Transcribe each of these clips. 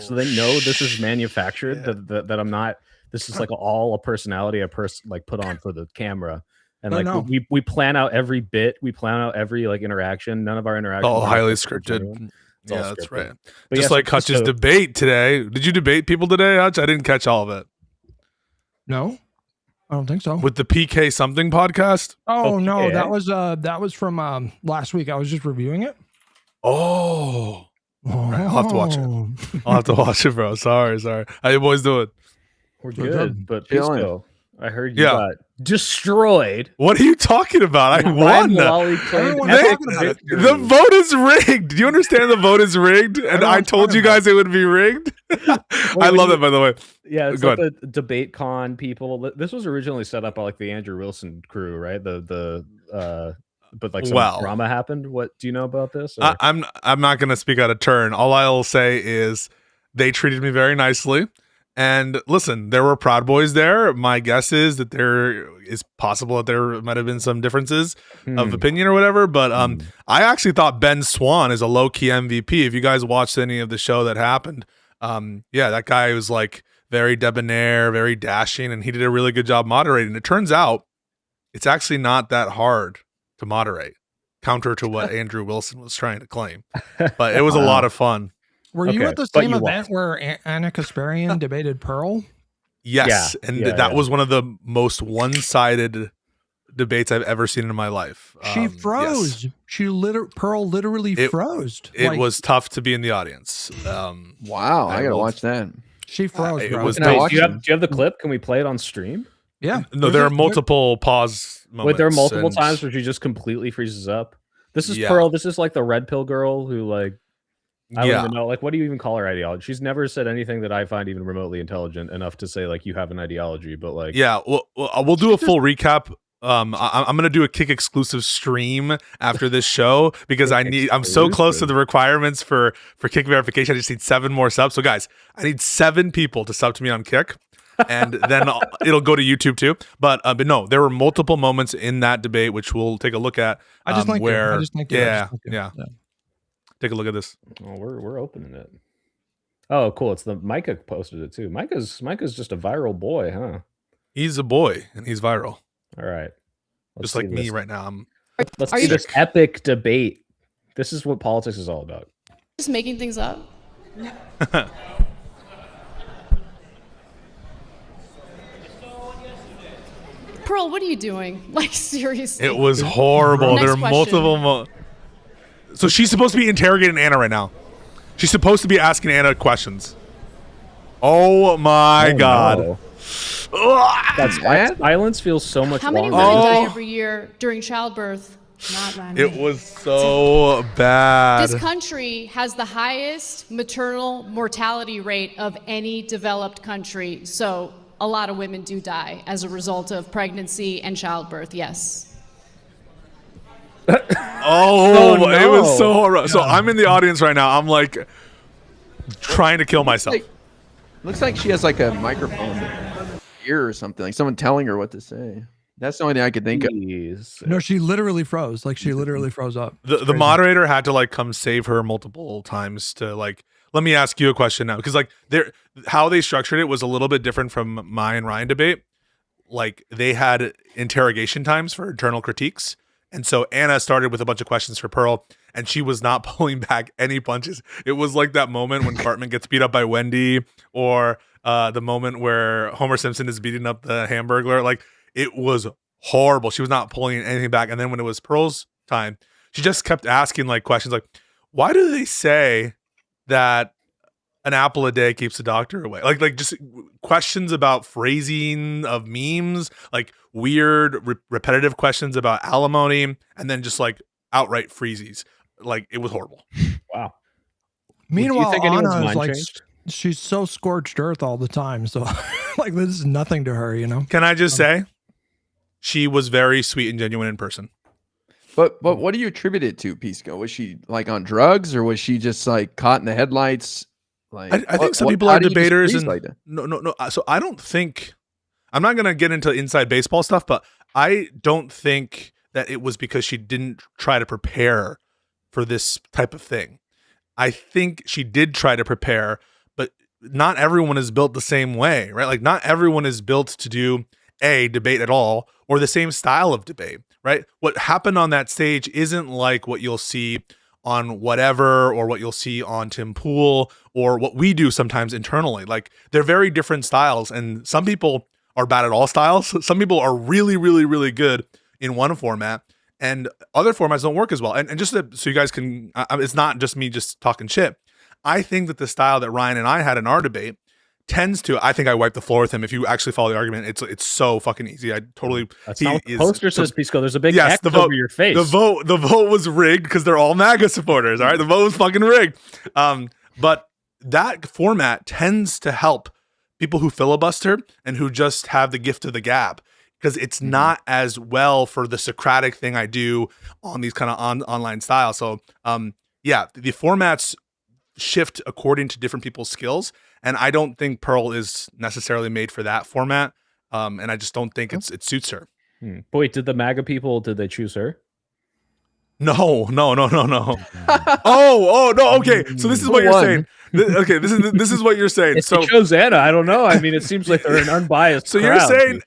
so they know this is manufactured. That I'm not. This is like all a personality I like put on for the camera. And like we plan out every bit, we plan out every like interaction. None of our interactions all are highly like, scripted. Yeah, that's right. But just like Hutch's debate today. Did you debate people today, Hutch? I didn't catch all of it. No, I don't think so. With the PK something podcast? Oh no, that was from last week. I was just reviewing it. Oh. Right, I'll have to watch it. I'll have to watch it, bro. Sorry. How you boys doing? We're good, but Pisco, I heard you got destroyed. What are you talking about? I won. The vote is rigged. Do you understand the vote is rigged? And I told you guys it would be rigged. I love it, by the way. Yeah, it's like the debate con people. This was originally set up by like the Andrew Wilson crew, right? But like some drama happened. What do you know about this? I'm not going to speak out of turn. All I'll say is they treated me very nicely. And listen, there were Proud Boys there. My guess is that there is possible that there might have been some differences of opinion or whatever. But I actually thought Ben Swan is a low-key MVP. If you guys watched any of the show that happened, that guy was like very debonair, very dashing, and he did a really good job moderating. It turns out it's actually not that hard to moderate, counter to what Andrew Wilson was trying to claim. But it was a lot of fun. Were you at the same event where Anna Kasparian debated Pearl? Yes, that was one of the most one-sided debates I've ever seen in my life. She froze. Yes. Pearl literally froze. It was tough to be in the audience. Wow, I gotta watch that. She froze. It was. Do you have the clip? Can we play it on stream? Yeah. No, there are multiple pause moments. Wait, there are multiple times where she just completely freezes up. This is Pearl. This is like the red pill girl who like. I don't even know. Like, what do you even call her ideology? She's never said anything that I find even remotely intelligent enough to say like you have an ideology. But like, we'll do a full recap. I'm gonna do a Kick exclusive stream after this show because I'm so close to the requirements for Kick verification. I just need 7 more subs. So guys, I need 7 people to sub to me on Kick, and then it'll go to YouTube too. But no, there were multiple moments in that debate which we'll take a look at. I just like where it. Take a look at this. Oh, we're opening it. Oh, cool. It's the Micah posted it too. Micah's just a viral boy, huh? He's a boy and he's viral. All right. Just like me right now. Let's see this epic debate. This is what politics is all about. Just making things up. Pearl, what are you doing? Like, seriously. It was horrible. There are multiple So she's supposed to be interrogating Anna right now. She's supposed to be asking Anna questions. Oh my God. No. That silence feels so much How many longer. women die every year during childbirth? Not many. It was so bad. This country has the highest maternal mortality rate of any developed country. So a lot of women do die as a result of pregnancy and childbirth, yes. No. It was so horrible. So I'm in the audience right now. I'm like trying to kill myself. Looks like she has like a microphone in her ear or something, like someone telling her what to say. That's the only thing I could think of. No, she literally froze. Like she literally froze up. The moderator had to like come save her multiple times to like, let me ask you a question now. Because like how they structured it was a little bit different from my and Ryan debate. Like they had interrogation times for internal critiques. And so Anna started with a bunch of questions for Pearl, and she was not pulling back any punches. It was like that moment when Cartman gets beat up by Wendy, or the moment where Homer Simpson is beating up the Hamburglar. Like, it was horrible. She was not pulling anything back. And then when it was Pearl's time, she just kept asking like questions like, why do they say that an apple a day keeps the doctor away? Like just questions about phrasing of memes, like weird repetitive questions about alimony, and then just like outright freezies. Like, it was horrible. Wow. Meanwhile, Anna is like, she's so scorched earth all the time. So like this is nothing to her, you know? Can I just say she was very sweet and genuine in person. But what do you attribute it to, Pisco? Was she like on drugs, or was she just like caught in the headlights? Like, I think some people are debaters, and like no. So I don't think, I'm not gonna get into inside baseball stuff, but I don't think that it was because she didn't try to prepare for this type of thing. I think she did try to prepare, but not everyone is built the same way, right? Like not everyone is built to do debate at all or the same style of debate, right? What happened on that stage isn't like what you'll see on whatever, or what you'll see on Tim Pool, or what we do sometimes internally. Like they're very different styles, and some people are bad at all styles. Some people are really, really, really good in one format, and other formats don't work as well. And just so you guys can, it's not just me just talking shit. I think that the style that Ryan and I had in our debate tends to, I think I wiped the floor with him. If you actually follow the argument, it's so fucking easy. I totally. That's not what the poster says, Pisco. There's a big X the vote, over your face. The vote was rigged because they're all MAGA supporters. All right, the vote was fucking rigged. But that format tends to help people who filibuster and who just have the gift of the gab, because it's not as well for the Socratic thing I do on these kind of online styles. So yeah, the formats shift according to different people's skills. And I don't think Pearl is necessarily made for that format. And I just don't think it suits her. But wait, did the MAGA people, did they choose her? No. Oh, no. Okay. So this is what you're saying. Okay. This is what you're saying. If so they chose Anna, I don't know. I mean, it seems like they're an unbiased So crowd,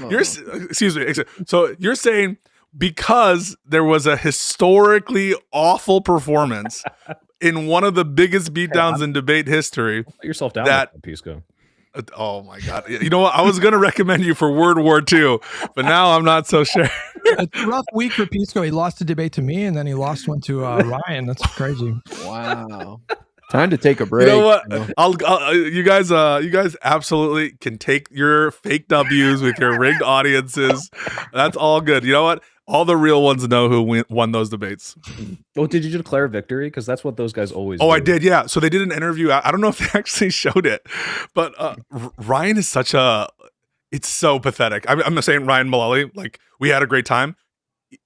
you're saying, excuse me. So you're saying because there was a historically awful performance in one of the biggest beatdowns in debate history. Put yourself down with Pisco. Oh my God. You know what? I was going to recommend you for World War II, but now I'm not so sure. It's a rough week for Pisco. He lost a debate to me, and then he lost one to Ryan. That's crazy. Wow. Time to take a break. You know what? You guys absolutely can take your fake W's with your rigged audiences. That's all good. You know what? All the real ones know who won those debates. Oh, did you declare victory? Because that's what those guys always do. I did, yeah. So they did an interview. I don't know if they actually showed it, but Ryan is it's so pathetic. I'm not saying Ryan Mullally, like, we had a great time.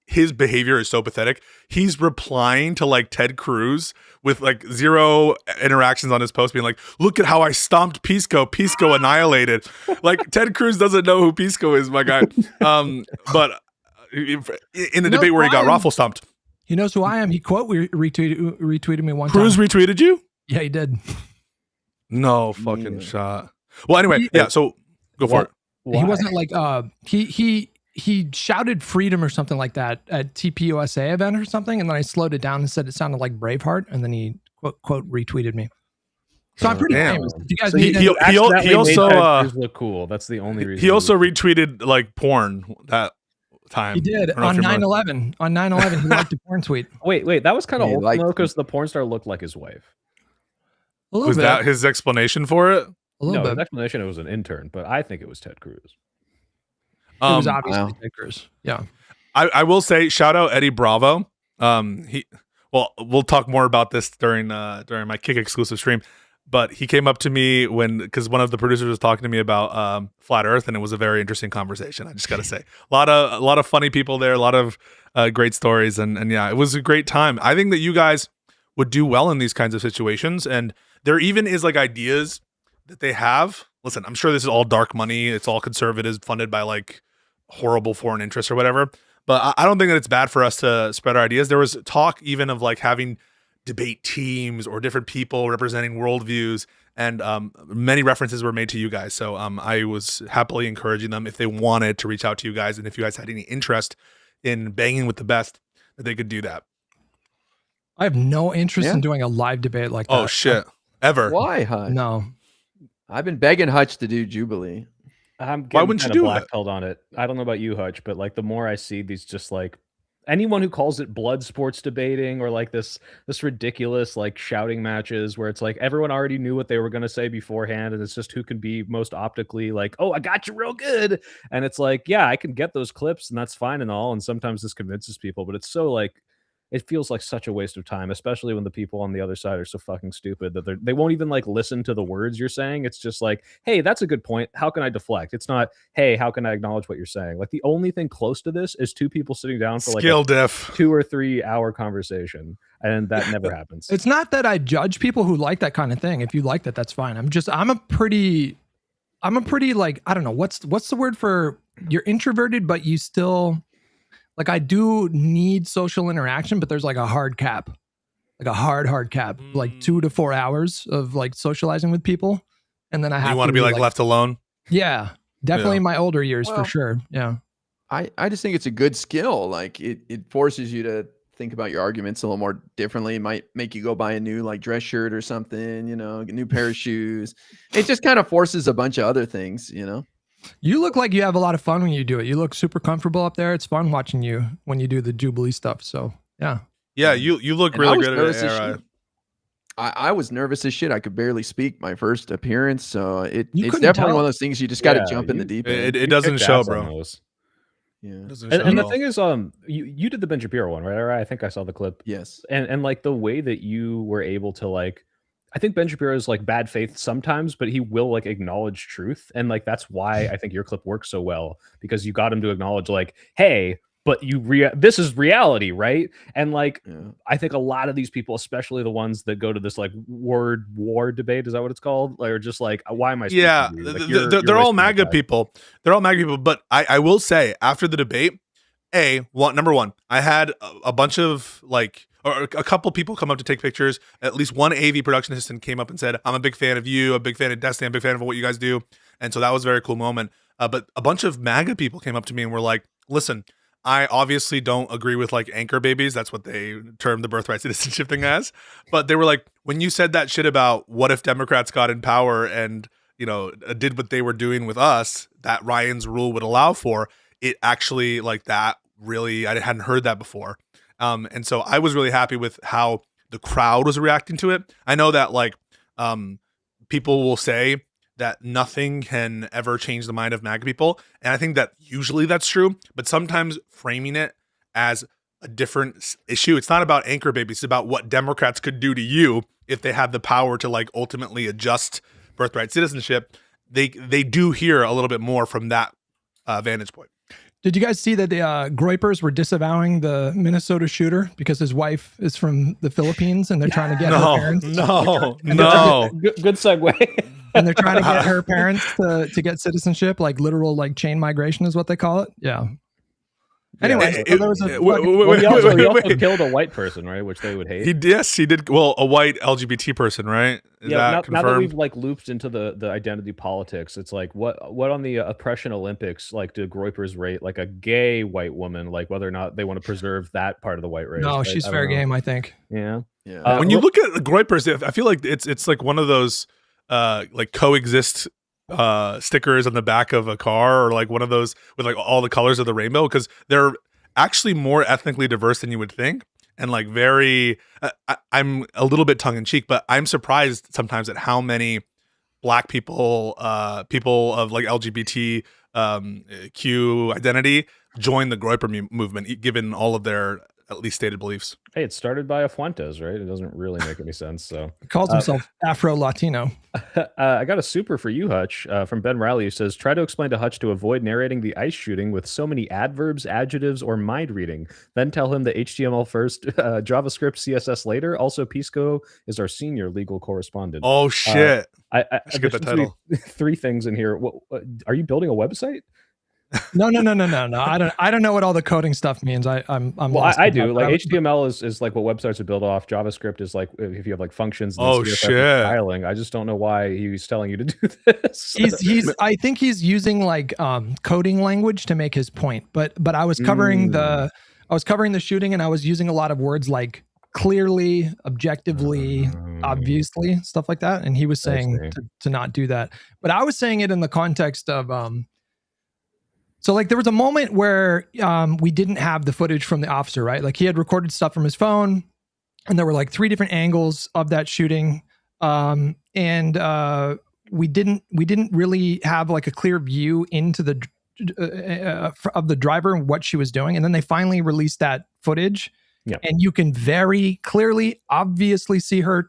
His behavior is so pathetic. He's replying to like Ted Cruz with like 0 interactions on his post, being like, look at how I stomped Pisco. Pisco annihilated. Like, Ted Cruz doesn't know who Pisco is, my guy. But in the debate where he got raffle stomped. He knows who I am. He retweeted me one time. Cruz retweeted you? Yeah, he did. No fucking shot. Well, anyway, so go for it. Why? He wasn't like he shouted freedom or something like that at TPUSA event or something, and then I slowed it down and said it sounded like Braveheart, and then he quote retweeted me. So I'm pretty famous. If you guys he also look cool. That's the only reason. He also retweeted like porn that time. He did on 9/11. On 9/11, he liked a porn tweet. Wait, that was kind of old though, because the porn star looked like his wife. Was that his explanation for it? No, his explanation, it was an intern, but I think it was Ted Cruz. It was obviously Ted Cruz. Yeah. I will say, shout out Eddie Bravo. We'll talk more about this during my Kick exclusive stream. But he came up to me because one of the producers was talking to me about Flat Earth, and it was a very interesting conversation. I just got to say, a lot of funny people there, a lot of great stories, and yeah, it was a great time. I think that you guys would do well in these kinds of situations, and there even is like ideas that they have. Listen, I'm sure this is all dark money. It's all conservatives funded by like horrible foreign interests or whatever. But I don't think that it's bad for us to spread our ideas. There was talk even of like having debate teams or different people representing worldviews, and many references were made to you guys. So I was happily encouraging them, if they wanted, to reach out to you guys, and if you guys had any interest in banging with the best, that they could do that. I have no interest in doing a live debate like that. Oh shit. Ever. Why, Hutch? No. I've been begging Hutch to do Jubilee. Why wouldn't you do black held on it? I don't know about you, Hutch, but like the more I see these, just like anyone who calls it blood sports debating, or like this ridiculous like shouting matches where it's like everyone already knew what they were going to say beforehand, and it's just who can be most optically like, oh, I got you real good. And it's like, yeah, I can get those clips and that's fine and all, and sometimes this convinces people, but it's so like, it feels like such a waste of time, especially when the people on the other side are so fucking stupid that they won't even like listen to the words you're saying. It's just like, hey, that's a good point. How can I deflect? It's not, hey, how can I acknowledge what you're saying? Like the only thing close to this is two people sitting down for like a 2 or 3 hour conversation. And that never happens. It's not that I judge people who like that kind of thing. If you like that, that's fine. I'm a pretty like, I don't know, what's the word for, you're introverted, but you still, like, I do need social interaction, but there's like a hard cap. like a hard cap, like 2 to 4 hours of like socializing with people, and then I have you want to be like left alone. Yeah, definitely in my older years for sure. Yeah, I just think it's a good skill. Like it forces you to think about your arguments a little more differently. It might make you go buy a new like dress shirt or something, you know, a new pair of shoes. It just kind of forces a bunch of other things, you know. You look like you have a lot of fun when you do it. You look super comfortable up there. It's fun watching you when you do the Jubilee stuff. So yeah. Yeah, you look really good at it. I was nervous as shit. I could barely speak my first appearance. So it's definitely one of those things you just got to jump in the deep end. It doesn't show, bro. Yeah. And the thing is, you did the Ben Shapiro one, right? I think I saw the clip. Yes. And like the way that you were able to like, I think Ben Shapiro is like bad faith sometimes, but he will like acknowledge truth. And like, that's why I think your clip works so well, because you got him to acknowledge like, hey, but this is reality, right? And like, I think a lot of these people, especially the ones that go to this like word war debate, is that what it's called? Like, are just like, why am I? Yeah, like, they're all MAGA people. They're all MAGA people. But I will say, after the debate, number one, I had a bunch of like, or a couple people come up to take pictures. At least one AV production assistant came up and said, I'm a big fan of you, a big fan of Destiny, I'm a big fan of what you guys do. And so that was a very cool moment. But a bunch of MAGA people came up to me and were like, listen, I obviously don't agree with like anchor babies. That's what they term the birthright citizenship thing as. But they were like, when you said that shit about what if Democrats got in power and, you know, did what they were doing with us, that Ryan's rule would allow for, it actually like that really, I hadn't heard that before. And so I was really happy with how the crowd was reacting to it. I know that like people will say that nothing can ever change the mind of MAGA people. And I think that usually that's true, but sometimes framing it as a different issue. It's not about anchor babies. It's about what Democrats could do to you if they have the power to like ultimately adjust birthright citizenship. They do hear a little bit more from that vantage point. Did you guys see that the Groypers were disavowing the Minnesota shooter because his wife is from the Philippines and they're trying to get her parents? No. Good segue. And they're trying to get her parents to get citizenship, like literal like chain migration is what they call it. Yeah. Anyway, he also killed a white person, right? Which they would hate. He did. Well, a white LGBT person, right? Is that confirmed? Now that we've like looped into the identity politics, it's like what on the oppression Olympics like do Groypers rate like a gay white woman, like whether or not they want to preserve that part of the white race? No, right? she's fair game, I think. Yeah. When you look at Groypers, I feel like it's like one of those like coexist stickers on the back of a car, or like one of those with like all the colors of the rainbow, because they're actually more ethnically diverse than you would think, and like very I'm a little bit tongue-in-cheek, but I'm surprised sometimes at how many Black people people of like LGBT Q identity join the Groyper movement, given all of their at least stated beliefs. Hey, it started by a Fuentes, right? It doesn't really make any sense. So he calls himself Afro-Latino. I got a super for you, Hutch, from Ben Riley, who says, try to explain to Hutch to avoid narrating the ICE shooting with so many adverbs, adjectives, or mind reading. Then tell him the HTML first, JavaScript, CSS later. Also, Pisco is our senior legal correspondent. Oh, shit. I get the title. Three things in here. What, are you building a website? No. I don't know what all the coding stuff means. I'm well, I do. Like HTML is like what websites are built off. JavaScript is like if you have like functions. And oh shit! Styling. I just don't know why he's telling you to do this. I think he's using like coding language to make his point. But I was covering the shooting, and I was using a lot of words like clearly, objectively, obviously, stuff like that. And he was saying to not do that. But I was saying it in the context of so like there was a moment where we didn't have the footage from the officer, right? Like he had recorded stuff from his phone, and there were like 3 different angles of that shooting. And we didn't really have like a clear view into the of the driver and what she was doing. And then they finally released that footage. Yeah. And you can very clearly, obviously see her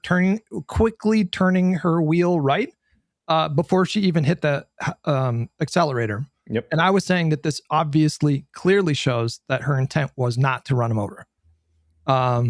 quickly turning her wheel right before she even hit the accelerator. Yep. And I was saying that this obviously clearly shows that her intent was not to run him over. I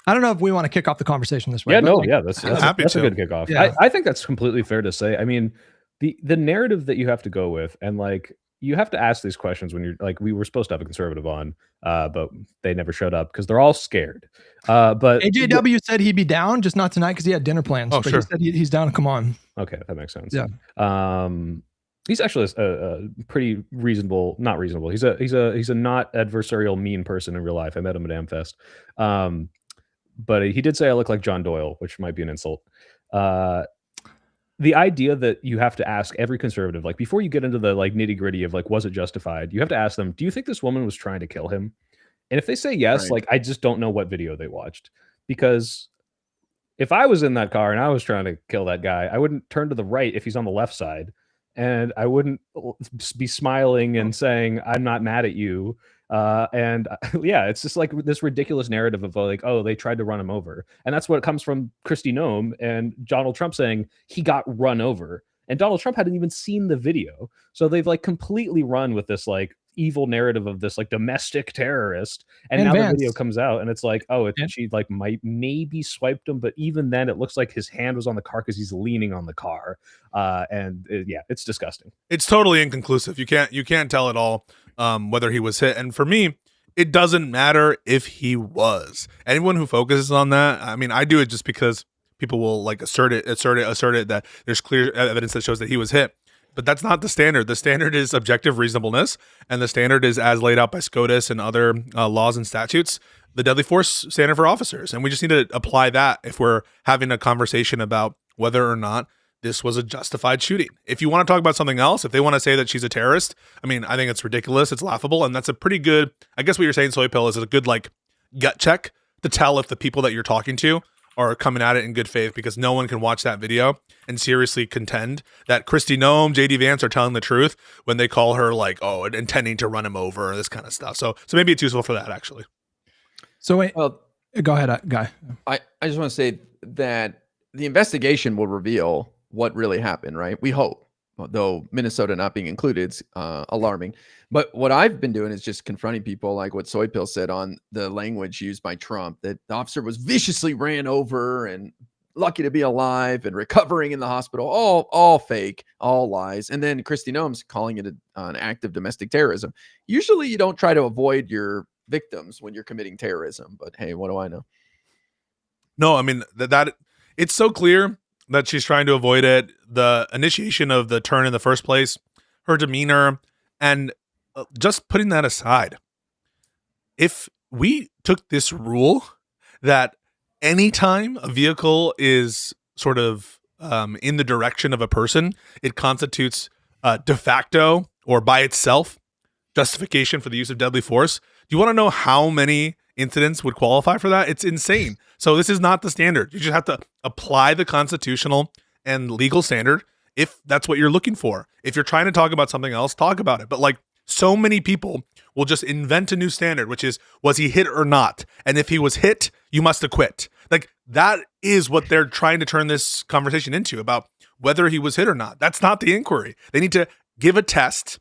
don't know if we want to kick off the conversation this way. Yeah, that's a good kickoff. Yeah. I think that's completely fair to say. I mean, the narrative that you have to go with, and like you have to ask these questions when you're like, we were supposed to have a conservative on, but they never showed up because they're all scared. But AJW said he'd be down, just not tonight because he had dinner plans. Oh, but sure. he said he's down to come on. Okay, that makes sense. Yeah. He's actually a pretty reasonable, not reasonable. He's a not adversarial, mean person in real life. I met him at Amfest. But he did say I look like John Doyle, which might be an insult. The idea that you have to ask every conservative, like before you get into the like nitty gritty of like, was it justified? You have to ask them, do you think this woman was trying to kill him? And if they say yes, like, I just don't know what video they watched, because if I was in that car and I was trying to kill that guy, I wouldn't turn to the right if he's on the left side. And I wouldn't be smiling and saying, I'm not mad at you. And yeah, it's just like this ridiculous narrative of like, oh, they tried to run him over. And that's what comes from Kristi Noem and Donald Trump saying he got run over. And Donald Trump hadn't even seen the video. So they've like completely run with this like evil narrative of this like domestic terrorist. And now the video comes out and it's like, oh, she like maybe swiped him. But even then it looks like his hand was on the car because he's leaning on the car. Yeah, it's disgusting. It's totally inconclusive. You can't tell at all whether he was hit. And for me, it doesn't matter if he was. Anyone who focuses on that, I mean, I do it just because people will like assert it that there's clear evidence that shows that he was hit. But that's not the standard. The standard is objective reasonableness, and the standard is as laid out by SCOTUS and other laws and statutes, the deadly force standard for officers. And we just need to apply that if we're having a conversation about whether or not this was a justified shooting. If you want to talk about something else, if they want to say that she's a terrorist, I mean, I think it's ridiculous. It's laughable. And that's a pretty good, I guess what you're saying, Soy Pill, is a good like gut check to tell if the people that you're talking to are coming at it in good faith, because no one can watch that video and seriously contend that Kristi Noem, JD Vance are telling the truth when they call her like, oh, intending to run him over, this kind of stuff. So maybe it's useful for that, actually. So wait, go ahead, Guy. I just want to say that the investigation will reveal what really happened, right? We hope, though Minnesota not being included is alarming. But what I've been doing is just confronting people like what Soy Pill said on the language used by Trump, that the officer was viciously ran over and lucky to be alive and recovering in the hospital. All fake, all lies. And then Kristi Noem's calling it an act of domestic terrorism. Usually you don't try to avoid your victims when you're committing terrorism, but hey, what do I know? No, I mean, that it's so clear that she's trying to avoid it. The initiation of the turn in the first place, her demeanor, and just putting that aside, if we took this rule that anytime a vehicle is sort of in the direction of a person, it constitutes de facto or by itself justification for the use of deadly force. Do you want to know how many incidents would qualify for that? It's insane. So this is not the standard. You just have to apply the constitutional and legal standard if that's what you're looking for. If you're trying to talk about something else, talk about it. But like, so many people will just invent a new standard, which is, was he hit or not? And if he was hit, you must acquit. Like, that is what they're trying to turn this conversation into, about whether he was hit or not. That's not the inquiry. They need to give a test.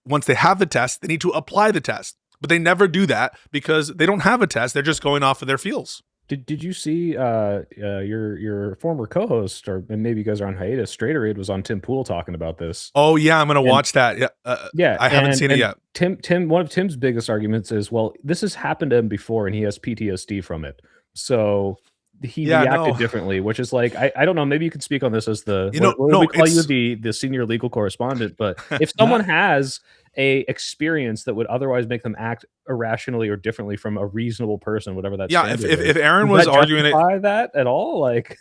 Once they have the test, they need to apply the test. But they never do that because they don't have a test. They're just going off of their feels. Did you see your former co-host, or maybe you guys are on hiatus, Straighteraid was on Tim Pool talking about this? Oh yeah, I'm gonna watch that. Yeah, I haven't seen it yet. Tim, one of Tim's biggest arguments is, well, this has happened to him before, and he has PTSD from it, so he reacted differently. Which is like, I don't know. Maybe you could speak on this as the we call you the senior legal correspondent. But if someone has a experience that would otherwise make them act irrationally or differently from a reasonable person, whatever that if Aaron was arguing that at all, like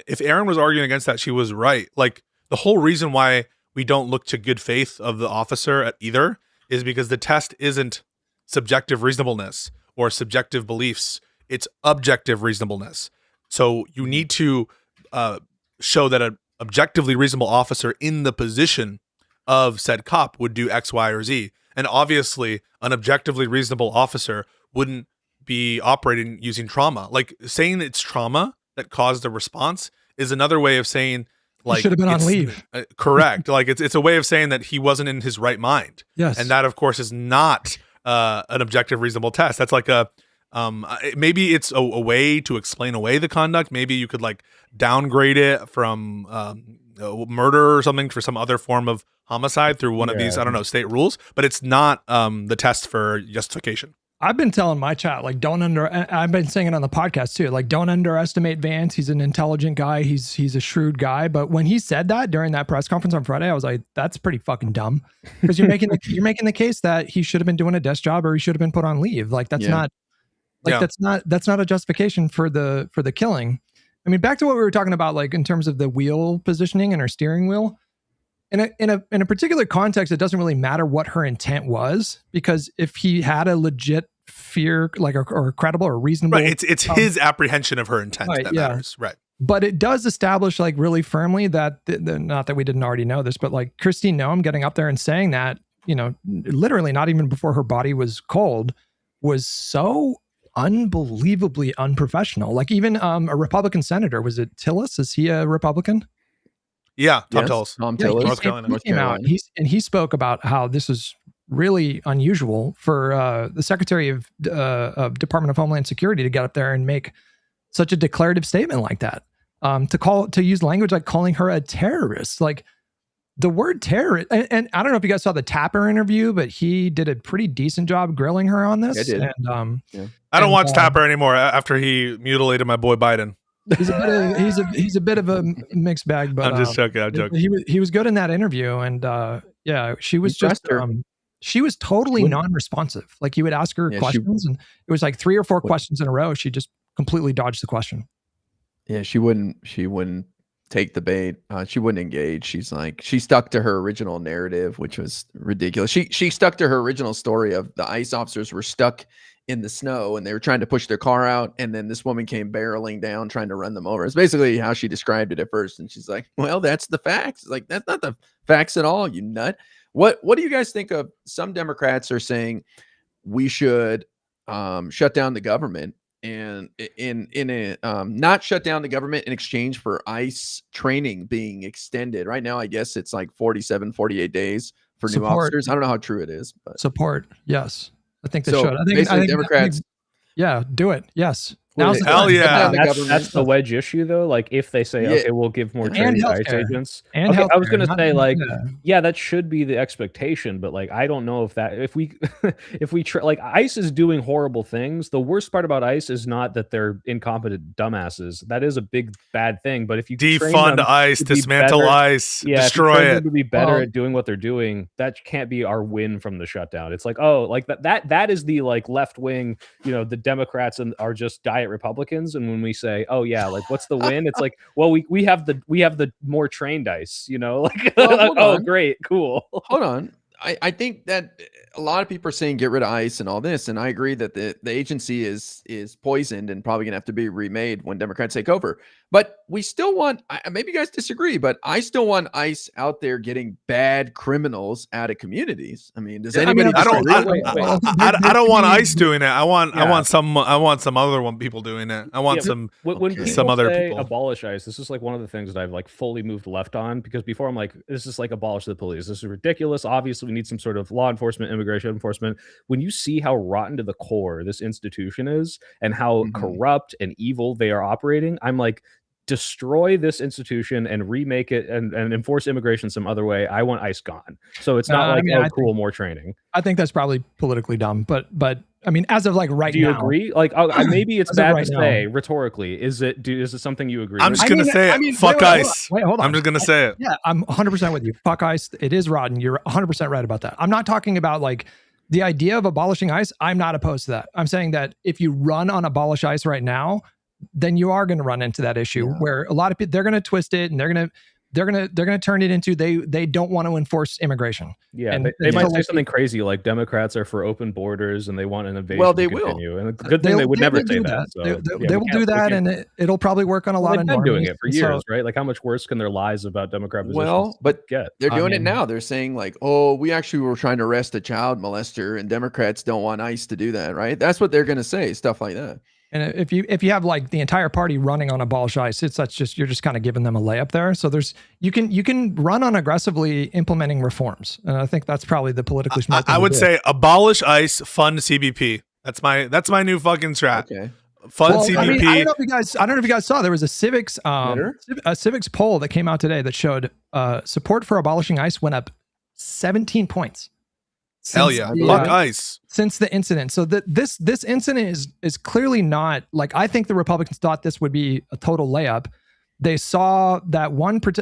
if Aaron was arguing against that, she was right. Like, the whole reason why we don't look to good faith of the officer at either is because the test isn't subjective reasonableness or subjective beliefs, it's objective reasonableness. So you need to show that an objectively reasonable officer in the position of said cop would do X, Y, or Z. And obviously, an objectively reasonable officer wouldn't be operating using trauma. Like, saying it's trauma that caused the response is another way of saying, like, should have been on leave. Correct. Like, it's a way of saying that he wasn't in his right mind. Yes. And that, of course, is not an objective reasonable test. That's like a maybe it's a way to explain away the conduct. Maybe you could like downgrade it from murder or something for some other form of homicide through one of these, I don't know, state rules, but it's not the test for justification. I've been telling my chat, like, I've been saying it on the podcast too, like, don't underestimate Vance. He's an intelligent guy. He's a shrewd guy. But when he said that during that press conference on Friday, I was like, that's pretty fucking dumb, because you're making the case that he should have been doing a desk job or he should have been put on leave. Like, that's not that's not a justification for the killing. I mean, back to what we were talking about, like, in terms of the wheel positioning and her steering wheel. In a particular context, it doesn't really matter what her intent was, because if he had a legit fear, like, or credible or reasonable, right? It's his apprehension of her intent that matters, right? But it does establish, like, really firmly that not that we didn't already know this, but like Kristi Noem getting up there and saying that, you know, literally not even before her body was cold, was so unbelievably unprofessional. Like, even a Republican senator, was it Tillis? Is he a Republican? Yeah, Tom Tillis. Tom Tillis. North Carolina. He spoke about how this is really unusual for the Secretary of Department of Homeland Security to get up there and make such a declarative statement like that. To use language like calling her a terrorist, like the word terrorist. And I don't know if you guys saw the Tapper interview, but he did a pretty decent job grilling her on this. I did. And, I don't watch Tapper anymore after he mutilated my boy Biden. He's a bit of a mixed bag, but I'm just joking. I'm joking. He was good in that interview, and she was just she was totally non-responsive. Like, he would ask her questions, and it was like 3 or 4 questions in a row. She just completely dodged the question. Yeah, she wouldn't take the bait. She wouldn't engage. She stuck to her original narrative, which was ridiculous. She stuck to her original story of the ICE officers were stuck in the snow and they were trying to push their car out, and then this woman came barreling down trying to run them over. It's basically how she described it at first, and she's like, well, that's the facts. Like, that's not the facts at all, you nut. What do you guys think of, some Democrats are saying we should shut down the government, and not shut down the government in exchange for ICE training being extended. Right now, I guess it's like 48 days for new officers. I don't know how true it is, but support. Yes. I think they should. I think Democrats. Do it. Yes. Hell yeah. That's the wedge issue, though. Like, if they say, okay, we'll give more training to ICE agents. I was going to say, like, that should be the expectation. But, like, I don't know if we like, ICE is doing horrible things. The worst part about ICE is not that they're incompetent dumbasses. That is a big bad thing. But if you defund ICE, dismantle ICE, destroy it, to be better at doing what they're doing, that can't be our win from the shutdown. It's like, oh, like that is the, like, left wing, you know, the Democrats are just diet Republicans, and when we say, oh yeah, like, what's the win, it's like, well, we have the more trained ICE, you know, like, oh great, cool. Hold on. I think that a lot of people are saying get rid of ICE and all this, and I agree that the agency is poisoned and probably gonna have to be remade when Democrats take over. But we still want, maybe you guys disagree, but I still want ICE out there getting bad criminals out of communities. I mean, does anybody? I don't want ICE doing it. I want some other people doing it. I want some other people. Abolish ICE. This is like one of the things that I've, like, fully moved left on, because before I'm like, this is like abolish the police. This is ridiculous. Obviously, we need some sort of law enforcement, immigration enforcement. When you see how rotten to the core this institution is and how corrupt and evil they are operating, I'm like, destroy this institution and remake it and enforce immigration some other way. I want ICE gone. So it's not cool, more training. I think that's probably politically dumb, but I mean, as of like right now. Do you agree? Like, maybe it's bad to say rhetorically. Is it something you agree with? I'm just going to say it. Fuck ICE. Hold on. I'm just going to say it. Yeah, I'm 100% with you. Fuck ICE. It is rotten. You're 100% right about that. I'm not talking about, like, the idea of abolishing ICE. I'm not opposed to that. I'm saying that if you run on abolish ICE right now, then you are going to run into that issue where a lot of people, they're going to twist it, and they're going to turn it into they don't want to enforce immigration. Yeah, and they might say something crazy like Democrats are for open borders and they want an invasion. Well, they to continue. will. And a good thing they would never say that. So, they will do that, and it'll probably work on a lot of. They've been doing it for years, right? Like, how much worse can their lies about Democrat positions? Well, but they're doing it now. They're saying, like, oh, we actually were trying to arrest a child molester, and Democrats don't want ICE to do that, right? That's what they're going to say, stuff like that. And if you have, like, the entire party running on abolish ICE, you're just kind of giving them a layup there. So you can run on aggressively implementing reforms, and I think that's probably the politically smart thing I would say abolish ICE, fund CBP. That's my new fucking strat. Okay. CBP. I mean, I don't know if you guys saw, there was a civics poll that came out today that showed support for abolishing ICE went up 17 points. Hell yeah. Fuck ICE. Since the incident. So this incident is clearly not, like, I think the Republicans thought this would be a total layup. They saw that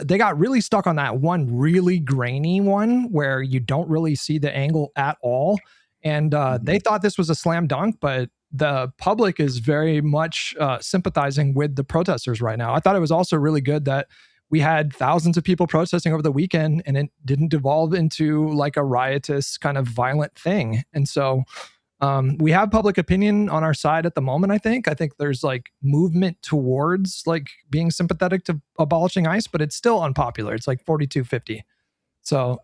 they got really stuck on that one really grainy one where you don't really see the angle at all. And they thought this was a slam dunk, but the public is very much sympathizing with the protesters right now. I thought it was also really good that we had thousands of people protesting over the weekend and it didn't devolve into like a riotous kind of violent thing. And so we have public opinion on our side at the moment. I think there's like movement towards like being sympathetic to abolishing ICE, but it's still unpopular. It's like 42-50. So,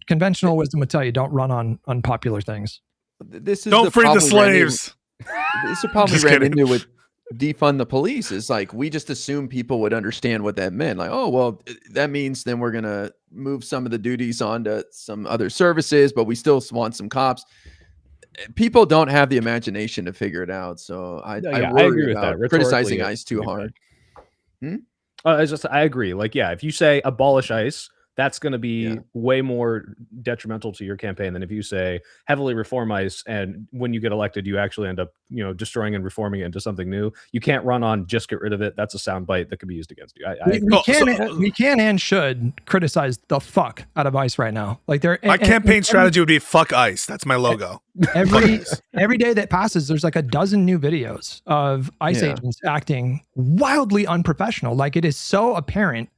conventional wisdom would tell you don't run on unpopular things. Don't free the slaves. This is probably ran into with defund the police. Is like, we just assume people would understand what that meant. Like, oh, well, that means then we're going to move some of the duties onto some other services, but we still want some cops. People don't have the imagination to figure it out. So I worry about criticizing ICE too hard. I agree. Like, yeah, if you say abolish ICE, that's going to be way more detrimental to your campaign than if you say heavily reform ICE, and when you get elected, you actually end up, destroying and reforming it into something new. You can't run on just get rid of it. That's a soundbite that could be used against you. We can and should criticize the fuck out of ICE right now. Like, my campaign strategy would be fuck ICE. That's my logo. Every day that passes, there's like a dozen new videos of ICE agents acting wildly unprofessional. Like, it is so apparent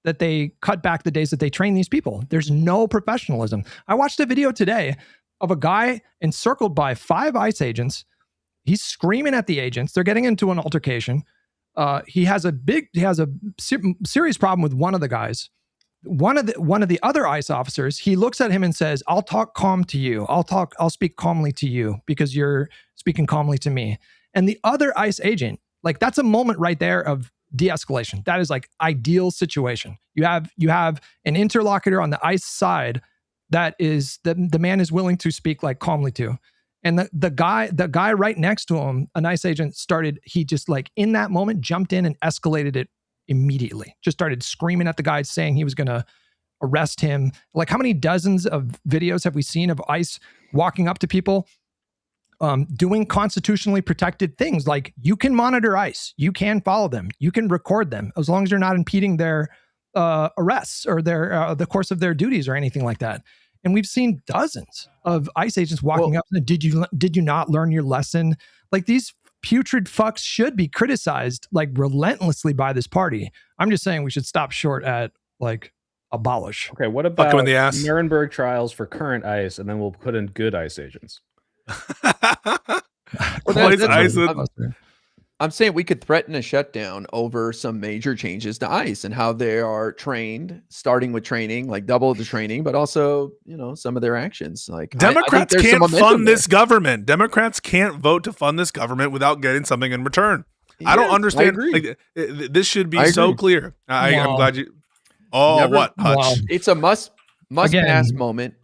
that they cut back the days that they train these people. There's no professionalism. I watched a video today of a guy encircled by 5 ICE agents. He's screaming at the agents. They're getting into an altercation. He has a serious problem with one of the guys. One of the other ICE officers, he looks at him and says, "I'll talk calm to you. I'll speak calmly to you because you're speaking calmly to me." And the other ICE agent, like, that's a moment right there of de-escalation. That is like ideal situation. You have an interlocutor on the ICE side that is the man is willing to speak like calmly to. And the guy right next to him, an ICE agent, he just like in that moment jumped in and escalated it immediately. Just started screaming at the guy, saying he was going to arrest him. Like, how many dozens of videos have we seen of ICE walking up to people doing constitutionally protected things? Like, you can monitor ICE, you can follow them, you can record them, as long as you're not impeding their arrests or their the course of their duties or anything like that. And we've seen dozens of ICE agents walking up and, did you not learn your lesson? Like, these putrid fucks should be criticized like relentlessly by this party. I'm just saying we should stop short at like abolish. Okay, what about Nuremberg trials for current ICE, and then we'll put in good ICE agents? I'm saying we could threaten a shutdown over some major changes to ICE and how they are trained, starting with training, like double the training, but also, some of their actions. Like, Democrats can't fund this government. Democrats can't vote to fund this government without getting something in return. I don't understand. Like, this should be so clear. I'm glad you. What? Hutch? Wow. It's a must pass moment.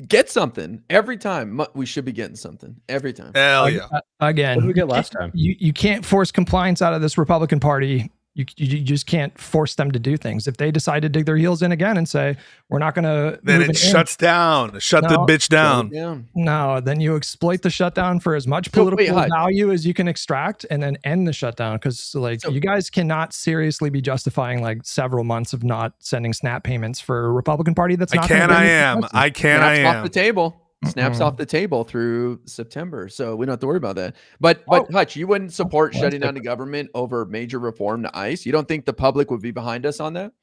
Get something every time. We should be getting something every time. Hell yeah. Again, what did we get last time? You can't force compliance out of this Republican Party. You just can't force them to do things. If they decide to dig their heels in again and say, we're not going to, then it shuts down. Shut the bitch down. No, then you exploit the shutdown for as much political value as you can extract, and then end the shutdown. Because you guys cannot seriously be justifying like several months of not sending SNAP payments for a Republican Party. That's not. I am. Off the table. Snaps off the table through September, so we don't have to worry about that. But Hutch, you wouldn't support shutting down the government over major reform to ICE? You don't think the public would be behind us on that?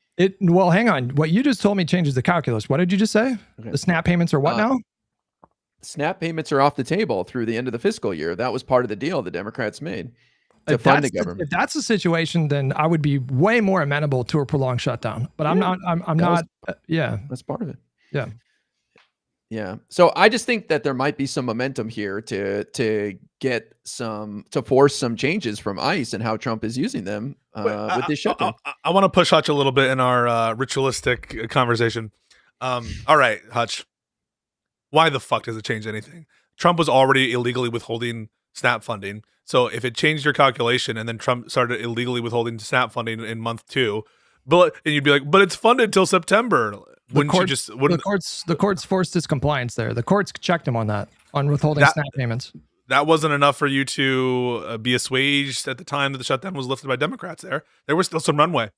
Well, hang on. What you just told me changes the calculus. What did you just say? Okay. The SNAP payments are what now? SNAP payments are off the table through the end of the fiscal year. That was part of the deal the Democrats made to fund the government. If that's the situation, then I would be way more amenable to a prolonged shutdown. But I'm not. That's part of it. Yeah. Yeah. So I just think that there might be some momentum here to force some changes from ICE and how Trump is using them with this shutdown. I want to push Hutch a little bit in our ritualistic conversation. All right, Hutch. Why the fuck does it change anything? Trump was already illegally withholding SNAP funding. So if it changed your calculation and then Trump started illegally withholding SNAP funding in month 2, and you'd be like, but it's funded till September. The courts forced his compliance there. The courts checked him on that, on withholding SNAP payments. That wasn't enough for you to be assuaged at the time that the shutdown was lifted by Democrats there. There was still some runway.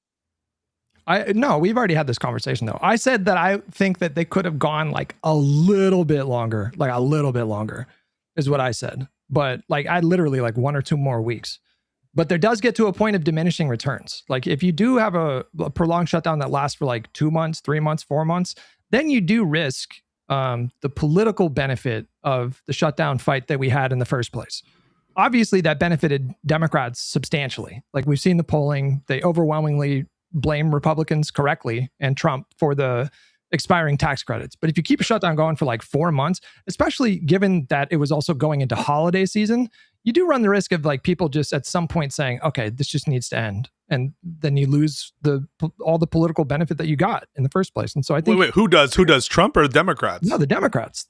No, we've already had this conversation though. I said that I think that they could have gone like a little bit longer is what I said. But like I literally like 1 or 2 more weeks. But there does get to a point of diminishing returns. Like if you do have a prolonged shutdown that lasts for like 2 months, 3 months, 4 months, then you do risk the political benefit of the shutdown fight that we had in the first place. Obviously, that benefited Democrats substantially. Like we've seen the polling, they overwhelmingly blame Republicans correctly and Trump for the expiring tax credits. But if you keep a shutdown going for like 4 months, especially given that it was also going into holiday season, you do run the risk of like people just at some point saying, okay, this just needs to end. And then you lose all the political benefit that you got in the first place. And so I think wait, who does Trump or the Democrats? No, the Democrats.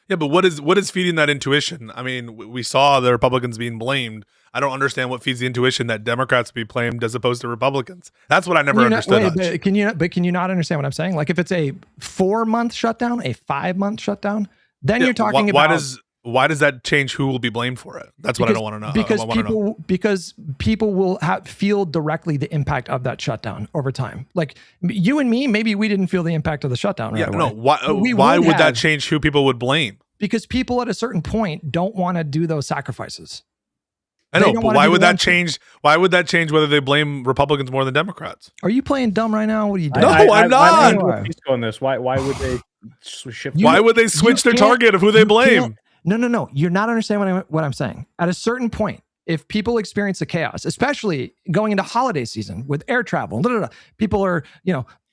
Yeah, but what is feeding that intuition? I mean, we saw the Republicans being blamed. I don't understand what feeds the intuition that Democrats be blamed as opposed to Republicans. That's what I never understood. Can you not understand what I'm saying? Like if it's a 4-month shutdown, a 5-month shutdown, then you're talking about why does that change who will be blamed for it? That's what I don't want to know. Because people will feel directly the impact of that shutdown over time. Like you and me, maybe we didn't feel the impact of the shutdown right away. No, why would that change who people would blame? Because people at a certain point don't want to do those sacrifices. I know, but why would that change? Why would that change whether they blame Republicans more than Democrats? Are you playing dumb right now? What are you doing? No, I'm not. On this, why would they shift? Why would they switch their target of who they blame? No. You're not understanding what I'm saying. At a certain point, if people experience the chaos, especially going into holiday season with air travel, people are,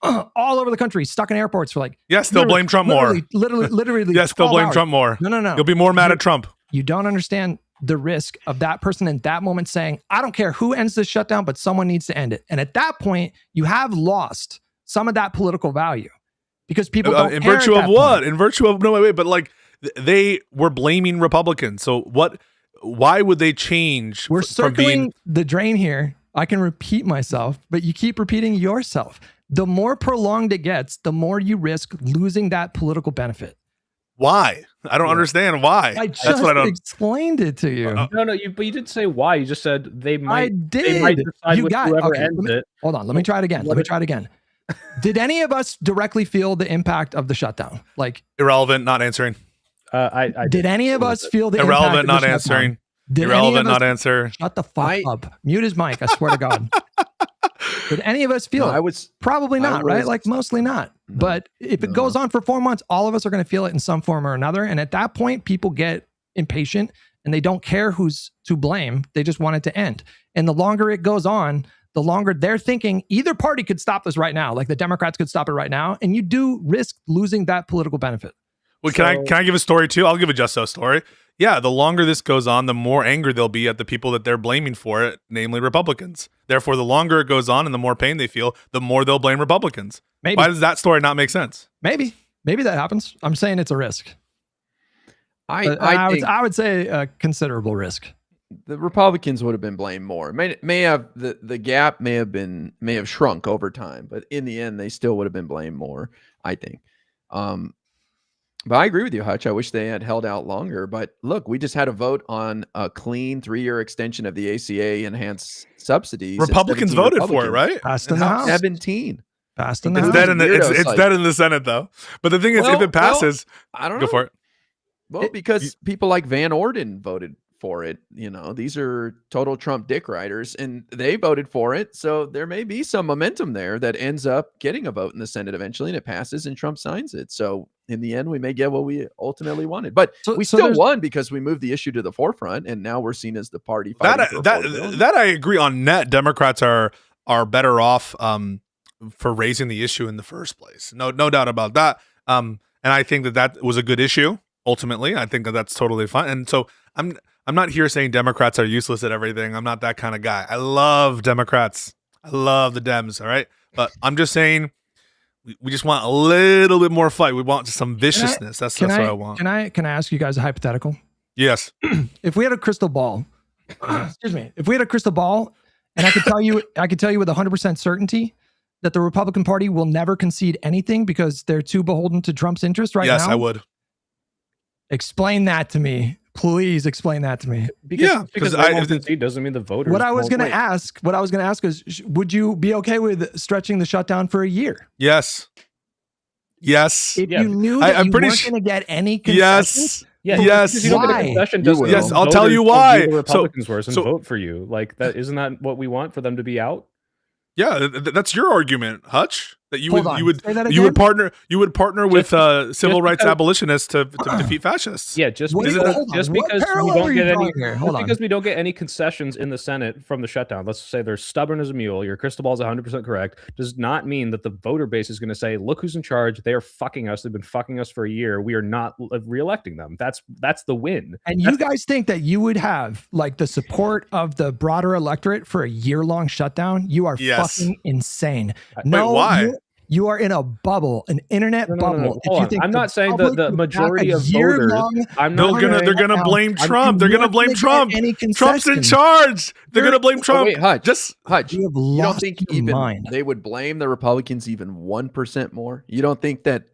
all over the country, stuck in airports for like. Yes, they'll blame Trump more. Literally. Yes, they'll blame Trump more. No. You'll be more mad at Trump. You don't understand the risk of that person in that moment saying, I don't care who ends this shutdown, but someone needs to end it. And at that point, you have lost some of that political value because people don't in care virtue at of that what? point. In virtue of no wait, but like they were blaming Republicans. So what? Why would they change? We're circling the drain here. I can repeat myself, but you keep repeating yourself. The more prolonged it gets, the more you risk losing that political benefit. Why? I don't understand why. I just explained it to you. No, but you didn't say why. You just said they might. I did. They might decide whoever ends it. Hold on. Let me try it again. Did any of us directly feel the impact of the shutdown? Like irrelevant, not answering. I did any of us feel the irrelevant, impact not answering? Irrelevant, not answer. Shut the fuck up. Mute his mic. I swear to God. Did any of us feel it? Probably not, right? Like mostly not. But if it goes on for 4 months, all of us are going to feel it in some form or another. And at that point, people get impatient and they don't care who's to blame. They just want it to end. And the longer it goes on, the longer they're thinking either party could stop this right now. Like the Democrats could stop it right now. And you do risk losing that political benefit. Well, can I give a story too? I'll give a Just So story. Yeah, the longer this goes on, the more angry they'll be at the people that they're blaming for it, namely Republicans. Therefore, the longer it goes on and the more pain they feel, the more they'll blame Republicans. Maybe. Why does that story not make sense? Maybe that happens. I'm saying it's a risk. I would say a considerable risk. The Republicans would have been blamed more. May have the gap may have shrunk over time, but in the end, they still would have been blamed more, I think. But I agree with you, Hutch. I wish they had held out longer. But look, we just had a vote on a clean 3-year extension of the ACA enhanced subsidies. Republicans voted for it, right? Passed in the House. 17. Passed in the House. It's dead in the Senate, though. But the thing is, if it passes, I don't know. Go for it. Well, because people like Van Orden voted for it. These are total Trump dick riders, and they voted for it. So there may be some momentum there that ends up getting a vote in the Senate eventually, and it passes, and Trump signs it. So in the end, we may get what we ultimately wanted. But we still won because we moved the issue to the forefront, and now we're seen as the party fighting that I agree on. Net Democrats are better off for raising the issue in the first place. No doubt about that. And I think that was a good issue. Ultimately, I think that's totally fine. And so I'm not here saying Democrats are useless at everything. I'm not that kind of guy. I love Democrats. I love the Dems. All right. But I'm just saying we just want a little bit more fight. We want some viciousness. That's what I want. Can I ask you guys a hypothetical? Yes. If we had a crystal ball, excuse me, if we had a crystal ball, and I could tell you with 100% certainty that the Republican Party will never concede anything because they're too beholden to Trump's interest right now. Yes, I would. Explain that to me. Please explain that to me. Because I won't concede doesn't mean the voters. What I was going to ask is, would you be okay with stretching the shutdown for a year? Yes. Yes. If you knew that I'm you pretty weren't going to get any Yes. concessions. Yes. You don't get a concession, doesn't mean Yes, I'll tell you why. The Republicans worse and vote for you. Like that, isn't that what we want for them to be out? Yeah, that's your argument, Hutch. That you Hold would on. you would Say that you would again? partner with civil rights abolitionists to defeat fascists. Yeah, just What- because hold on. just What because we parallel don't are get you any drawing here? Hold just on. because we don't get any concessions in the Senate from the shutdown. Let's say they're stubborn as a mule. Your crystal ball is 100% correct. Does not mean that the voter base is going to say, "Look who's in charge. They are fucking us. They've been fucking us for a year. We are not reelecting them." That's the win. And you guys think that you would have like the support of the broader electorate for a year-long shutdown? You are Yes. fucking insane. Wait, why? You are in a bubble, an internet bubble. Hold on. I'm not saying that the majority of voters. I'm not They're gonna blame Trump. They're gonna blame Trump. Trump's in charge. They're gonna blame Trump. Wait, Hutch. Just You have You don't lost think your even mind. they would blame the Republicans even 1% more? You don't think that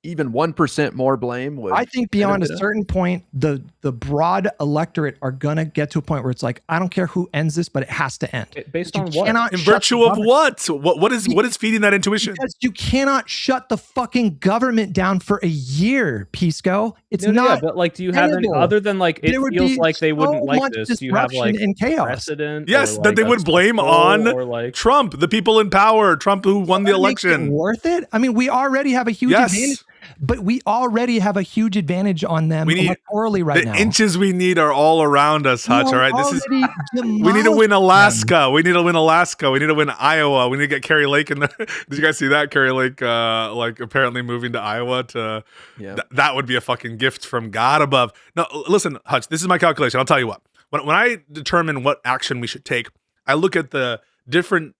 even 1% more blame would? I think beyond a benefit us? certain point, the broad electorate are gonna get to a point where it's like, I don't care who ends this, but it has to end. Based You on what? cannot in shut virtue the of government- what? What is feeding that intuition? Because you cannot shut the fucking government down for a year, Pisco. It's No, not. yeah, but like, do you have any tenable. other than like it There would feels be like they wouldn't so like much this? Do you have like disruption and chaos. precedent? Yes, or, that like, they a would blame scroll on or like Trump, the people in power, Trump who won the That makes it election. worth it? I mean, we already have a huge advantage, but we already have a huge advantage on them We need electorally right the now. inches we need are all around us, Hutch. All right, this is. already We need to win demolished Alaska. We need to win Alaska. We need to win Iowa. We need to get Carrie Lake in there. Did you guys see that? Carrie Lake, like apparently moving to Iowa to. Yeah. That would be a fucking gift from God above. No, listen, Hutch. This is my calculation. I'll tell you what. When I determine what action we should take, I look at the different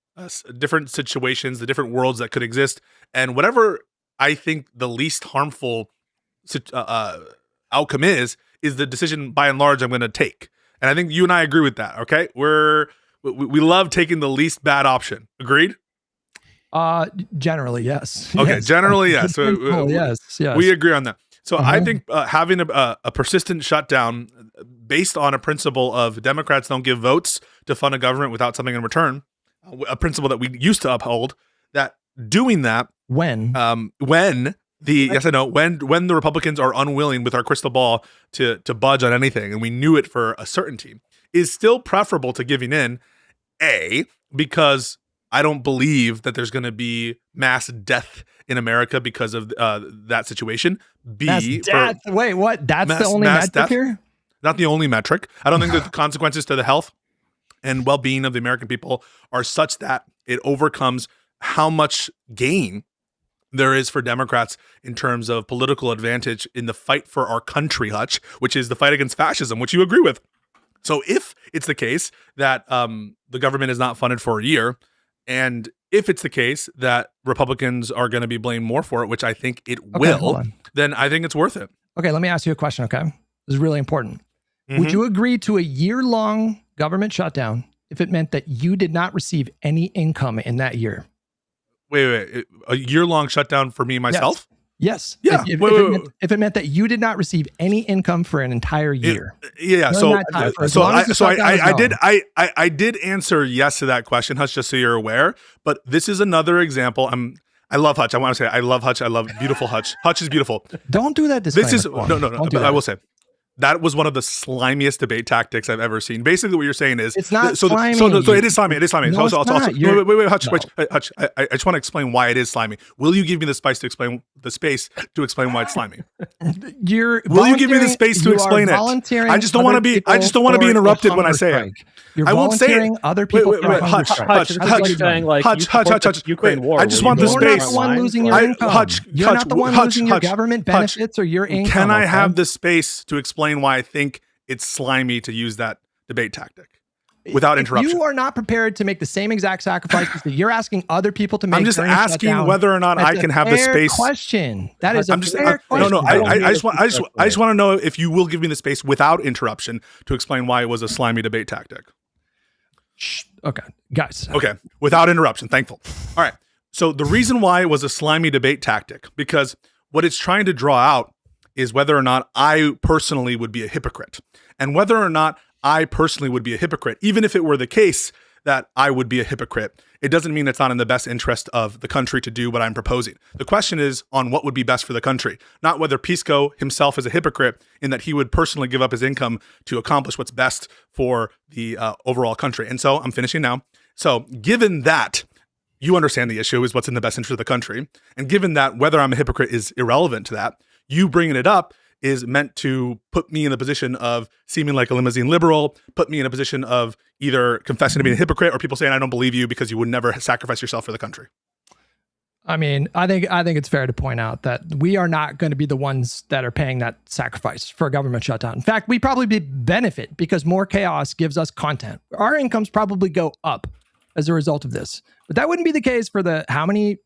situations, the different worlds that could exist, and whatever I think the least harmful outcome is the decision by and large I'm going to take. And I think you and I agree with that. Okay, we love taking the least bad option. Agreed? Generally, yes. Okay, Yes. generally, yes. So, yes. we agree on that. So I think having a persistent shutdown based on a principle of Democrats don't give votes to fund a government without something in return, a principle that we used to uphold, that doing that when when the Republicans are unwilling with our crystal ball to budge on anything, and we knew it for a certainty, is still preferable to giving in. Because I don't believe that there's going to be mass death in America because of that situation. Wait, what? That's the only mass metric death? here? Not the only metric. I don't think that the consequences to the health and well-being of the American people are such that it overcomes how much gain there is for Democrats in terms of political advantage in the fight for our country, Hutch, which is the fight against fascism, which you agree with. So if it's the case that the government is not funded for a year, and if it's the case that Republicans are going to be blamed more for it, which I think it will, then I think it's worth it. Okay, let me ask you a question, okay? This is really important. Mm-hmm. Would you agree to a year-long government shutdown if it meant that you did not receive any income in that year? Wait. A year-long shutdown for me, myself? Yes. Yeah. If it meant that you did not receive any income for an entire year. Yeah. During I did answer yes to that question, Hutch, just so you're aware. But this is another example. I love Hutch. I want to say I love Hutch. I love beautiful Hutch. Hutch is beautiful. Don't do that. This is no. I will say that was one of the slimiest debate tactics I've ever seen. Basically, what you're saying is it's not slimy. So it is slimy. It is slimy. No, it's not. Wait, Hutch. Hutch. I just want to explain why it is slimy. Will you give me the space to explain why it's slimy? Will you give me the space to explain it? I just don't want to be. I just don't want to be interrupted when I say it. You're I won't say it. Other people. Wait, Hutch. Ukraine war. I just want the space. You're not the one losing your income. You're not the one losing your government benefits or your income. Can I have the space to explain why I think it's slimy to use that debate tactic? without interruption. You are not prepared to make the same exact sacrifices that you're asking other people to make. I'm just asking whether or not I can have the space. Question. That is a fair No, question. no. I just want to know if you will give me the space without interruption to explain why it was a slimy debate tactic. Okay, guys. Okay, without interruption. Thankful. All right. So the reason why it was a slimy debate tactic, because what it's trying to draw out is whether or not I personally would be a hypocrite, and whether or not I personally would be a hypocrite, even if it were the case that I would be a hypocrite, it doesn't mean it's not in the best interest of the country to do what I'm proposing. The question is on what would be best for the country, not whether Pisco himself is a hypocrite in that he would personally give up his income to accomplish what's best for the overall country. And so I'm finishing now. So given that you understand the issue is what's in the best interest of the country, and given that whether I'm a hypocrite is irrelevant to that, you bringing it up is meant to put me in the position of seeming like a limousine liberal, put me in a position of either confessing to being a hypocrite or people saying, I don't believe you because you would never sacrifice yourself for the country. I mean, I think it's fair to point out that we are not going to be the ones that are paying that sacrifice for a government shutdown. In fact, we probably benefit because more chaos gives us content. Our incomes probably go up as a result of this. But that wouldn't be the case for the how many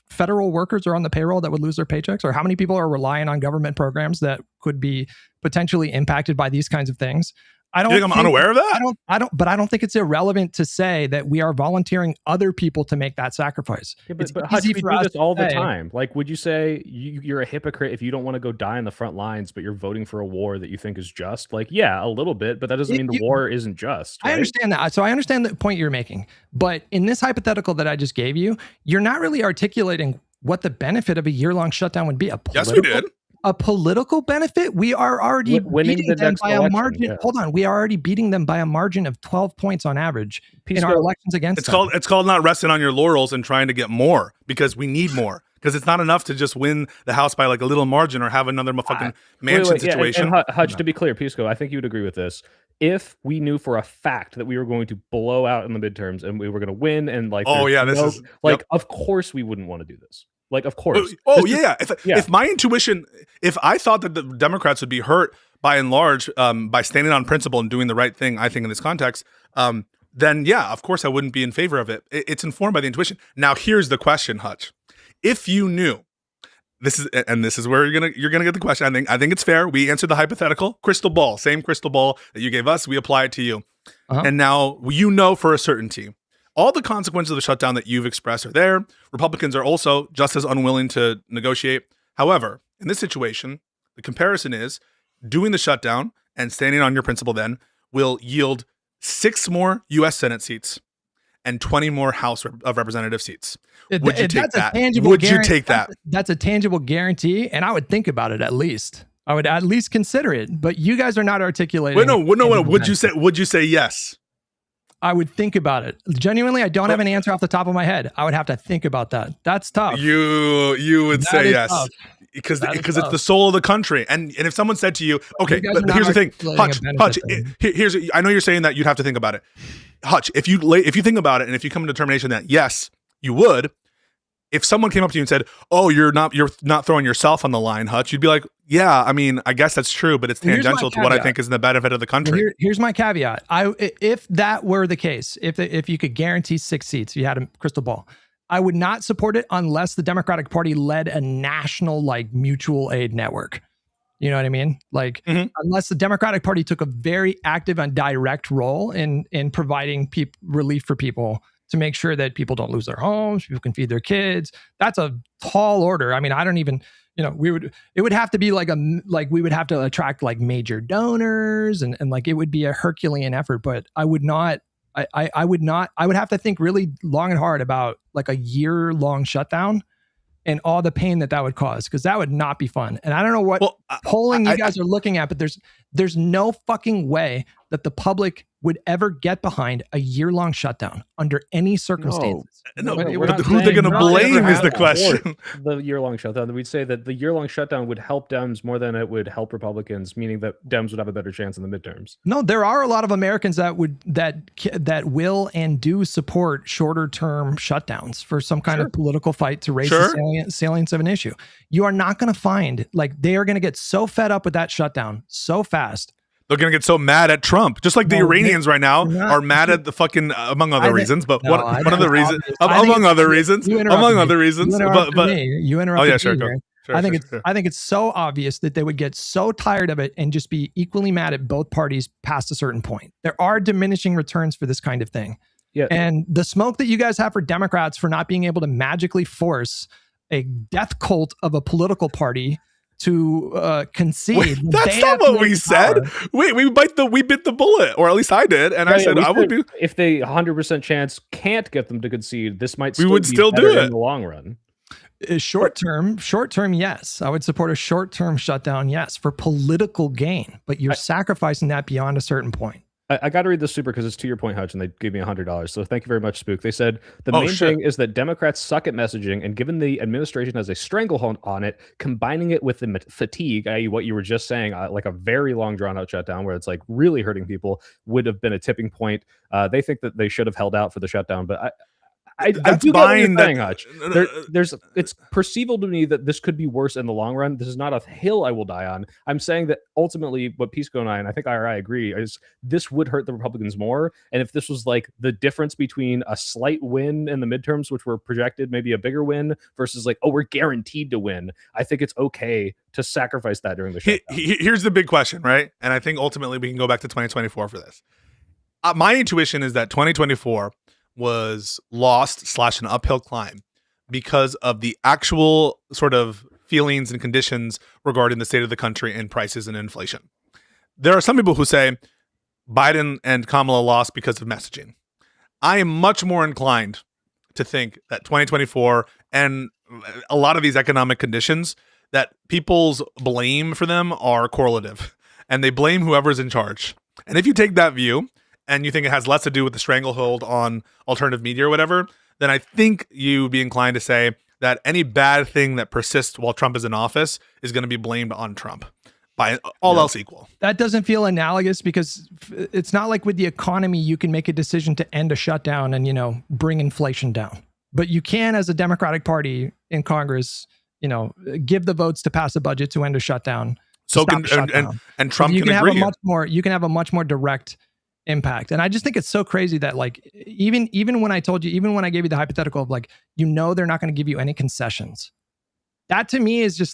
federal workers are on the payroll that would lose their paychecks, or how many people are relying on government programs that could be potentially impacted by these kinds of things. I don't think I'm unaware of that. But I don't think it's irrelevant to say that we are volunteering other people to make that sacrifice. Yeah, but how do we do this all the time? Like, would you say you're a hypocrite if you don't want to go die in the front lines, but you're voting for a war that you think is just? Like, yeah, a little bit, but that doesn't mean the war isn't just. Right? I understand that. So I understand the point you're making. But in this hypothetical that I just gave you, you're not really articulating what the benefit of a year-long shutdown would be. Yes, we did. A political benefit? We are already beating them by a margin. Yeah. Hold on, we are already beating them by a margin of 12 points on average in our elections against them. It's called not resting on your laurels and trying to get more, because we need more. Because it's not enough to just win the House by like a little margin or have another fucking mansion situation. And Hutch, to be clear, Pisco, I think you would agree with this. If we knew for a fact that we were going to blow out in the midterms and we were going to win, and like, of course we wouldn't want to do this. Like, of course. If my intuition, if I thought that the Democrats would be hurt by and large by standing on principle and doing the right thing, I think in this context, then yeah, of course I wouldn't be in favor of it. It's informed by the intuition. Now, here's the question, Hutch. If you knew, this is where you're gonna get the question. I think it's fair. We answered the hypothetical crystal ball, same crystal ball that you gave us. We apply it to you, and now you know for a certainty. All the consequences of the shutdown that you've expressed are there. Republicans are also just as unwilling to negotiate. However, in this situation, the comparison is doing the shutdown and standing on your principle then will yield 6 more U.S. Senate seats and 20 more House of Representative seats. Would you take that? Would you take that? That's a tangible guarantee, and I would think about it at least. I would at least consider it. But you guys are not articulating. Wait, no. Would you say yes? I would think about it. Genuinely, I don't have an answer off the top of my head. I would have to think about that. That's tough. You would say yes. Tough. Because it's the soul of the country. And if someone said to you, okay, but here's the thing, Hutch, I know you're saying that you'd have to think about it. Hutch, if you think about it and if you come to a determination that yes, you would, if someone came up to you and said, "Oh, you're not throwing yourself on the line, Hutch," you'd be like, "Yeah, I mean, I guess that's true, but it's tangential to what I think is in the benefit of the country." Here's my caveat. If that were the case, if you could guarantee 6 seats, you had a crystal ball, I would not support it unless the Democratic Party led a national like mutual aid network. You know what I mean? Like, unless the Democratic Party took a very active and direct role in providing relief for people, to make sure that people don't lose their homes, people can feed their kids. That's a tall order. I mean, I don't even, it would have to be we would have to attract like major donors and like it would be a Herculean effort, but I would have to think really long and hard about like a year-long shutdown and all the pain that would cause, because that would not be fun. And I don't know what polling you guys are looking at, but there's no fucking way that the public would ever get behind a year-long shutdown under any circumstances. No, but who they're going to blame is the question. The year-long shutdown. We'd say that the year-long shutdown would help Dems more than it would help Republicans, meaning that Dems would have a better chance in the midterms. No, there are a lot of Americans that will and do support shorter-term shutdowns for some kind of political fight to raise the salience of an issue. You are not going to find, like, they are going to get so fed up with that shutdown so fast They're going to get so mad at Trump, just like the Iranians right now are mad at the fucking, among other reasons, but one of the reasons, among other reasons, you interrupted oh yeah, sure, me. I think it's so obvious that they would get so tired of it and just be equally mad at both parties past a certain point. There are diminishing returns for this kind of thing. Yeah. And the smoke that you guys have for Democrats for not being able to magically force a death cult of a political party to concede. Wait, that's not what we said. Wait, we bit the bullet, or at least I did, and I said I would be. If they 100% chance can't get them to concede, this might. We would still do it in the long run. Short term, yes, I would support a short term shutdown. Yes, for political gain, but you're sacrificing that beyond a certain point. I got to read this super because it's to your point, Hutch, and they gave me $100. So thank you very much, Spook. They said the main thing is that Democrats suck at messaging, and given the administration has a stranglehold on it, combining it with the fatigue, i.e. what you were just saying, like a very long drawn-out shutdown where it's like really hurting people, would have been a tipping point. They think that they should have held out for the shutdown, but I do get what you're saying, Hutch. It's perceivable to me that this could be worse in the long run. This is not a hill I will die on. I'm saying that ultimately what Pisco and I think IRI agree, is this would hurt the Republicans more. And if this was like the difference between a slight win in the midterms, which were projected maybe a bigger win, versus like, oh, we're guaranteed to win, I think it's okay to sacrifice that during the shutdown. Here's the big question, right? And I think ultimately we can go back to 2024 for this. My intuition is that 2024 was lost / an uphill climb because of the actual sort of feelings and conditions regarding the state of the country and prices and inflation. There are some people who say Biden and Kamala lost because of messaging. I am much more inclined to think that 2024 and a lot of these economic conditions, that people's blame for them are correlative, and they blame whoever's in charge. And if you take that view, and you think it has less to do with the stranglehold on alternative media or whatever, then I think you'd be inclined to say that any bad thing that persists while Trump is in office is going to be blamed on Trump, by all else equal. That doesn't feel analogous, because it's not like with the economy, you can make a decision to end a shutdown and, bring inflation down. But you can, as a Democratic Party in Congress, give the votes to pass a budget to end a shutdown. So and Trump you can agree. You can have a much more direct impact. And I just think it's so crazy that like even when I gave you the hypothetical of like, they're not going to give you any concessions. That to me is just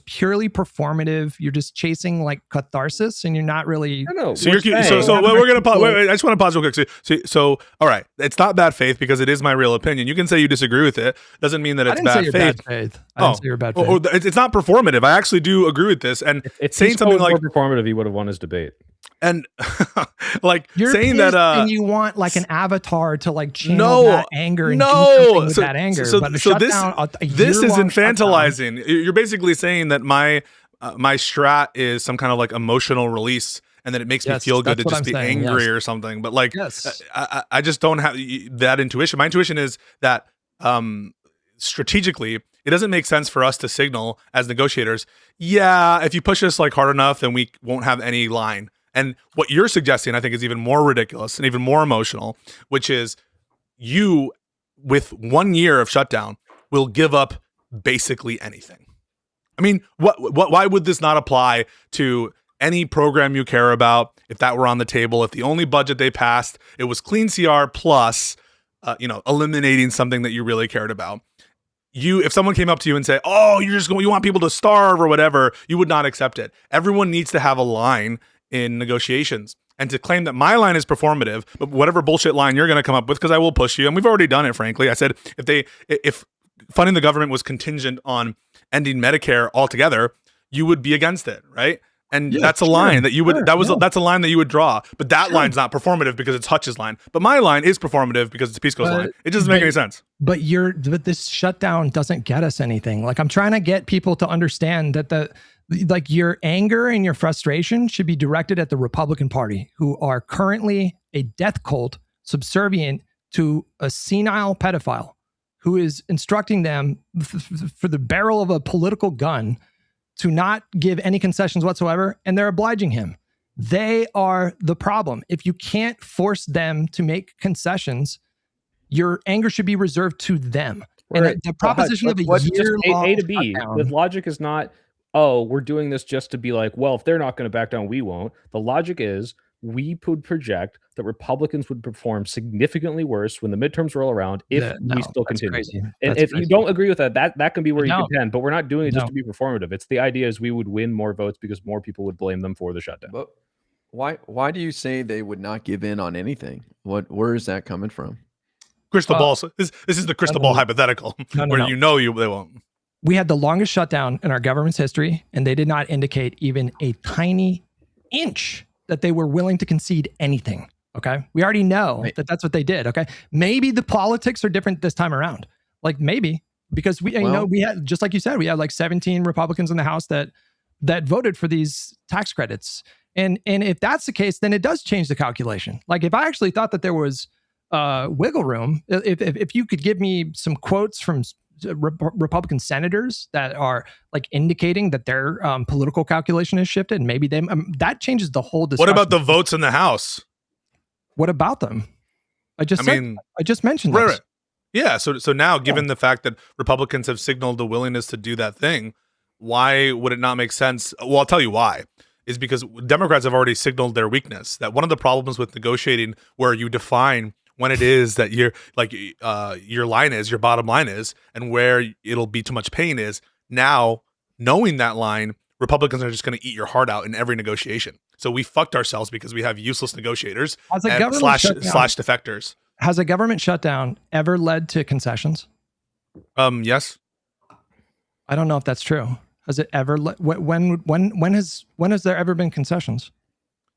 purely performative. You're just chasing like catharsis, and you're not really. So we're gonna pause. Wait, I just want to pause real quick. So all right, it's not bad faith because it is my real opinion. You can say you disagree with it. Doesn't mean that it's bad faith. I didn't say you're bad faith. It's not performative. I actually do agree with this. And it's saying something like performative, he would have won his debate. And like you're saying that, and you want like an avatar to like channel that anger and do something with that anger. But this is infantilizing. You're basically saying that my strat is some kind of like emotional release, and that it makes me feel good to just be angry or something. But like, I just don't have that intuition. My intuition is that strategically, it doesn't make sense for us to signal as negotiators, if you push us like hard enough, then we won't have any line. And what you're suggesting, I think, is even more ridiculous and even more emotional, which is you, with 1 year of shutdown, will give up basically anything. I mean, why would this not apply to any program you care about? If that were on the table, if the only budget they passed, it was clean CR plus, eliminating something that you really cared about. If someone came up to you and say, "Oh, you want people to starve or whatever," you would not accept it. Everyone needs to have a line in negotiations, and to claim that my line is performative, but whatever bullshit line you're going to come up with, because I will push you, and we've already done it. Frankly, I said if funding the government was contingent on ending Medicare altogether, you would be against it, right? And that's a line that you would that's a line that you would draw. But that line's not performative because it's Hutch's line. But my line is performative because it's Pisco's line. It doesn't make any sense. But this shutdown doesn't get us anything. Like, I'm trying to get people to understand that your anger and your frustration should be directed at the Republican Party, who are currently a death cult subservient to a senile pedophile who is instructing them for the barrel of a political gun to not give any concessions whatsoever, and they're obliging him. They are the problem. If you can't force them to make concessions, your anger should be reserved to them. Right. And the proposition of a year-long A to B. The logic is not oh, we're doing this just to be like, well, if they're not going to back down, we won't. The logic is we would project that Republicans would perform significantly worse when the midterms roll around if we still continue. Crazy. And if you don't agree with that, that can be where you contend. But we're not doing it just No. to be performative. It's the idea is we would win more votes because more people would blame them for the shutdown. But why do you say they would not give in on anything? Where is that coming from? Crystal ball. This is the crystal ball hypothetical where they won't. We had the longest shutdown in our government's history, and they did not indicate even a tiny inch that they were willing to concede anything. Okay. We already know that that's what they did. Okay. Maybe the politics are different this time around. Like maybe because we had, just like you said, we had like 17 Republicans in the House that voted for these tax credits. And if that's the case, then it does change the calculation. Like if I actually thought that there was wiggle room, if you could give me some quotes from Republican senators that are like indicating that their political calculation has shifted, and maybe that changes the whole discussion. What about the votes in the House? What about them? I just mentioned this. Right. Yeah. So now, given the fact that Republicans have signaled the willingness to do that thing, why would it not make sense? Well, I'll tell you why. Is because Democrats have already signaled their weakness. That one of the problems with negotiating, where you define when it is that your bottom line is, and where it'll be too much pain is, now knowing that line, Republicans are just going to eat your heart out in every negotiation. So we fucked ourselves because we have useless negotiators slash defectors. Has a government shutdown ever led to concessions? Yes. I don't know if that's true. Has it ever? When has there ever been concessions?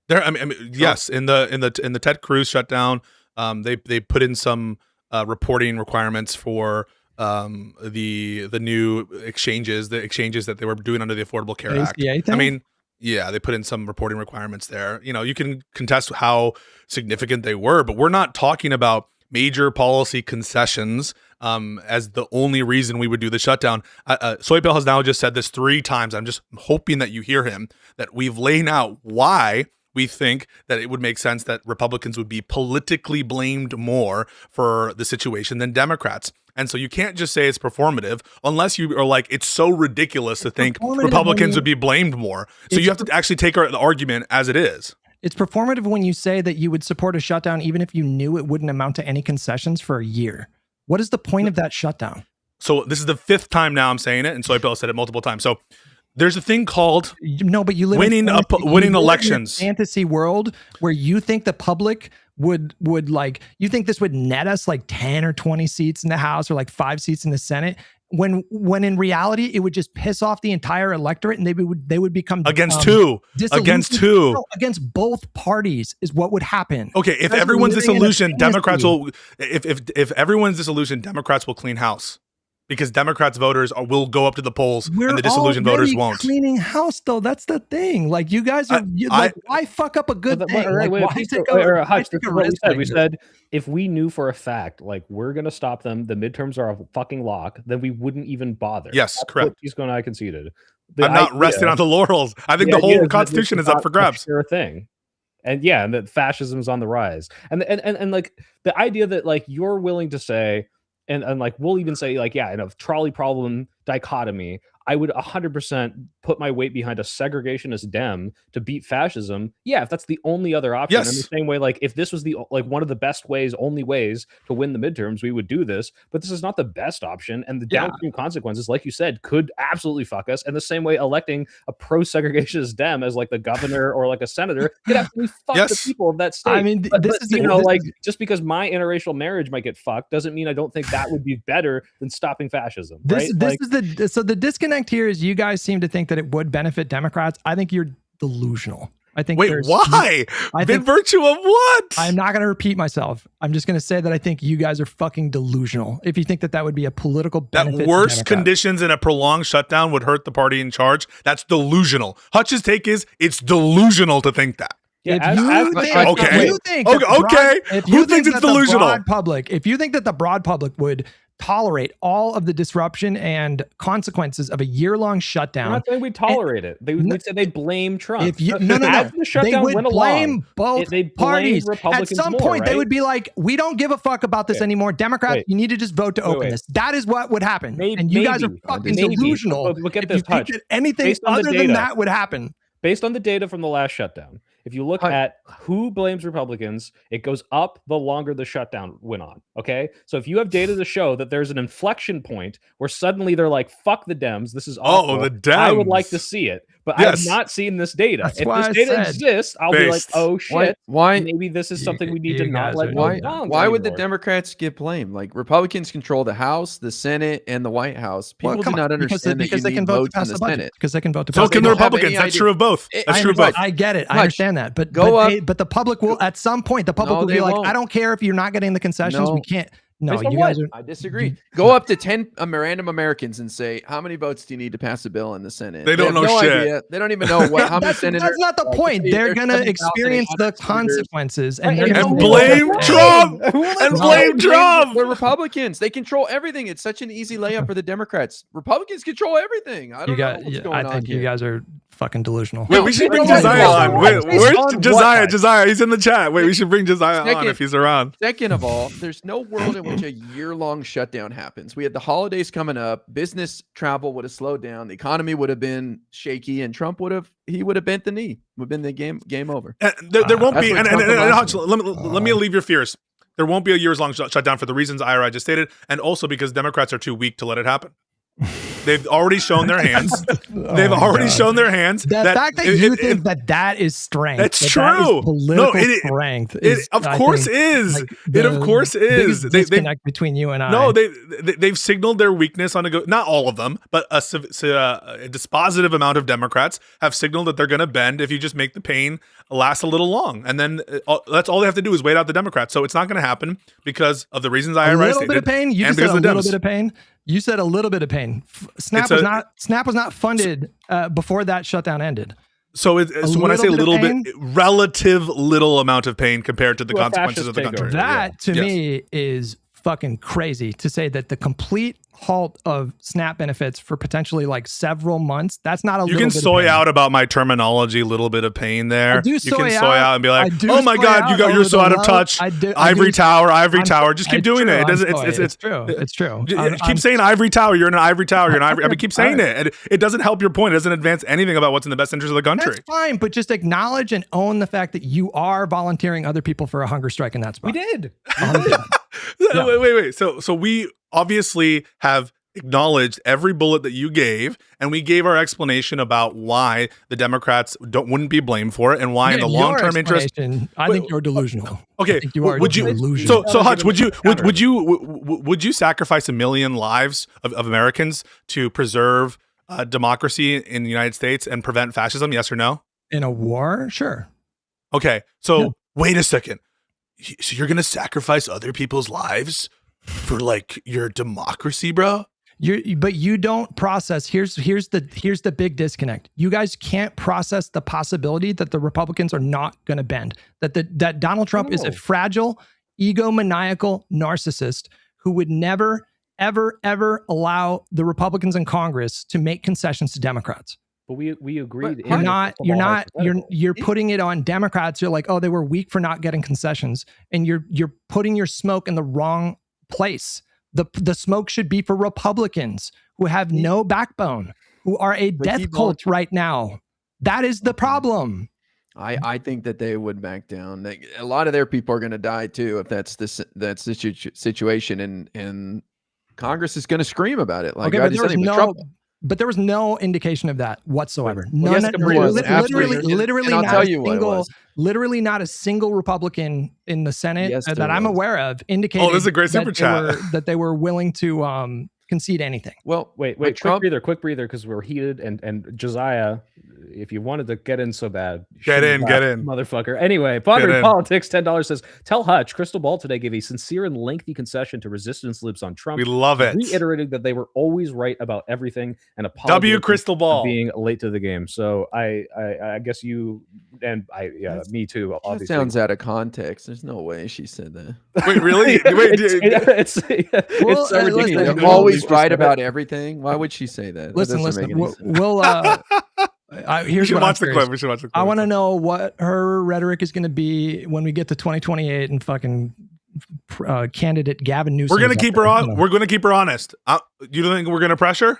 There. I mean, yes. In the Ted Cruz shutdown, they put in some reporting requirements for the new exchanges that they were doing under the Affordable Care Act. thing? I mean, yeah, they put in some reporting requirements there. You know, you can contest how significant they were, but we're not talking about major policy concessions as the only reason we would do the shutdown. Soypel has now just said this 3 times. I'm just hoping that you hear him, that we've laid out why we think that it would make sense that Republicans would be politically blamed more for the situation than Democrats. And so you can't just say it's performative unless you are like, it's so ridiculous to think Republicans would be blamed more. So you have to actually take the argument as it is. It's performative when you say that you would support a shutdown even if you knew it wouldn't amount to any concessions for a year. What is the point of that shutdown? So this is the 5th time now I'm saying it, and Soypel said it multiple times. So there's a thing called but you live winning elections. In a fantasy world where you think the public would like, you think this would net us like 10 or 20 seats in the House or like 5 seats in the Senate, when in reality it would just piss off the entire electorate, and they would become against both parties is what would happen. Okay, if everyone's disillusioned, Democrats will. If everyone's disillusioned, Democrats will clean house. Because Democrats voters will go up to the polls and the disillusioned voters won't. Cleaning house, though, that's the thing. Like you guys are why fuck up a good thing? We said if we knew for a fact, like we're gonna stop them, the midterms are a fucking lock, then we wouldn't even bother. Yes, that's correct. Pisco and I conceded. I'm not resting on the laurels. I think the whole Constitution is up for grabs. Sure thing. And yeah, and that fascism is on the rise. And like the idea that like you're willing to say. And like, we'll even say like, yeah, in a trolley problem dichotomy, I would 100% put my weight behind a segregationist Dem to beat fascism. Yeah, if that's the only other option. Yes. In the same way, like if this was the like one of the best ways, only ways to win the midterms, we would do this. But this is not the best option. And the downstream consequences, like you said, could absolutely fuck us. And the same way electing a pro-segregationist Dem as like the governor or like a senator could absolutely fuck the people of that state. I mean, but just because my interracial marriage might get fucked doesn't mean I don't think that would be better than stopping fascism. Right? So the disconnect here is you guys seem to think that it would benefit Democrats. I think you're delusional. I think why? In virtue of what? I'm not going to repeat myself. I'm just going to say that I think you guys are fucking delusional. If you think that would be a political benefit, that worse conditions in a prolonged shutdown would hurt the party in charge, that's delusional. Hutch's take is it's delusional to think that. Yeah, Who thinks it's delusional? If you think that the broad public would tolerate all of the disruption and consequences of a year-long shutdown. I'm not saying we tolerate it. We said they blame Trump. If you, no, As the shutdown they would went blame along, both they blamed parties. Republicans At some more, point, right? they would be like, "We don't give a fuck about this anymore. Democrats, you need to just vote to open this." That is what would happen. And you guys are fucking delusional. Look at if this you think that anything other than that would happen. Based on the data from the last shutdown, if you look at who blames Republicans, it goes up the longer the shutdown went on. Okay. So if you have data to show that there's an inflection point where suddenly they're like, fuck the Dems, this is awful. Oh, the Dems. I would like to see it. But I have not seen this data. That's if why this data exists, I'll be like, oh shit. Why? Maybe this is something we need to not let Why? go down Why would the anymore. Democrats get blamed? Like Republicans control the House, the Senate, and the White House. People do not understand that you need votes in the Senate. Because they can vote to So pass can the the budget. Republicans. That's true of both. That's true of both. I get it. I Hutch, understand that. But the public will at some point. The public No, will be they like, won't. I don't care if you're not getting the concessions. No. We can't. No, Based on you what? guys are. I disagree. Go up to 10 random Americans and say, how many votes do you need to pass a bill in the Senate? They don't have know no shit. idea. They don't even know how many senators. That's not the point. They're going to experience the consequences. And, they're And gonna blame Trump. Who And let blame Trump. The Republicans. They control everything. It's such an easy layup for the Democrats. Republicans control everything. I don't know what's going on I think here. you guys are fucking delusional. Wait, we should bring Josiah on. Wait, where's Josiah? Josiah, he's in the chat. Wait, we should bring Josiah on if he's around. Second of all, there's no world in which a year-long shutdown happens. We had the holidays coming up. Business travel would have slowed down. The economy would have been shaky, and Trump would have bent the knee. Would have been the game over. There won't be. what And Trump Hutch, let me alleviate your fears. There won't be a years-long shutdown for the reasons Ira just stated, and also because Democrats are too weak to let it happen. They've already shown their hands. They've already shown their hands. The fact that you think that is strength. That's that true. That is political strength. Is, Of course is. It of course is. Disconnect between you and I. No, they've signaled their weakness on not all of them, but a dispositive amount of Democrats have signaled that they're going to bend if you just make the pain last a little long, and then that's all they have to do is wait out the Democrats. So it's not going to happen because of the reasons I already stated. A little bit of pain. You just said a little bit of pain. You said a little bit of pain. Snap was not funded before that shutdown ended. So when I say little bit, relative little amount of pain compared to the consequences of the country. That to me is fucking crazy to say that the complete halt of SNAP benefits for potentially like several months. That's not a little bit. You can soy out about my terminology, little bit of pain there. You can soy out and be like, oh my God, you're so out of touch. Ivory tower. Just keep doing it. It's true. It's true. Keep saying ivory tower. You're in an ivory tower. You're an ivory. I mean, keep saying it. And it doesn't help your point. It doesn't advance anything about what's in the best interest of the country. That's fine, but just acknowledge and own the fact that you are volunteering other people for a hunger strike in that spot. We did. Wait. So we obviously have acknowledged every bullet that you gave, and we gave our explanation about why the Democrats wouldn't be blamed for it, and why in the long-term interest. I think you're delusional. Okay, would you? Delusional. So Hutch, would you sacrifice 1 million lives of Americans to preserve democracy in the United States and prevent fascism? Yes or no? In a war, sure. Okay, so wait a second. So you're gonna sacrifice other people's lives for like your democracy, bro? But you don't process. Here's the big disconnect. You guys can't process the possibility that the Republicans are not going to bend. That Donald Trump is a fragile, egomaniacal narcissist who would never, ever allow the Republicans in Congress to make concessions to Democrats. But we agreed. You're putting it on Democrats. You're like, oh, they were weak for not getting concessions, and you're putting your smoke in the wrong place. The smoke should be for Republicans who have no backbone, who are a death cult right now. That is the problem. I think that they would back down. A lot of their people are going to die too if that's the situation, and Congress is going to scream about it. Like, okay, but there was no indication of that whatsoever. Literally not a single Republican in the Senate that I'm aware of indicated this is a great super chat. that they were willing to concede anything. Well, wait, quick breather, because we're heated, and Josiah if you wanted to get in so bad, get in, motherfucker. Anyway, Pondering Politics, $10 says, tell Hutch, Crystal Ball today gave a sincere and lengthy concession to resistance libs on Trump. We love it. Reiterating that they were always right about everything and W Crystal Ball being late to the game. So I guess you and me too. Obviously, that sounds out of context. There's no way she said that. Wait, really? It's so ridiculous. I'm always right about everything. Why would she say that? Listen. Here's what watch the clip. We should watch the clip. I want to know what her rhetoric is going to be when we get to 2028 and fucking candidate Gavin Newsom. We're going to keep her on. We're going to keep her honest. You don't think we're going to pressure?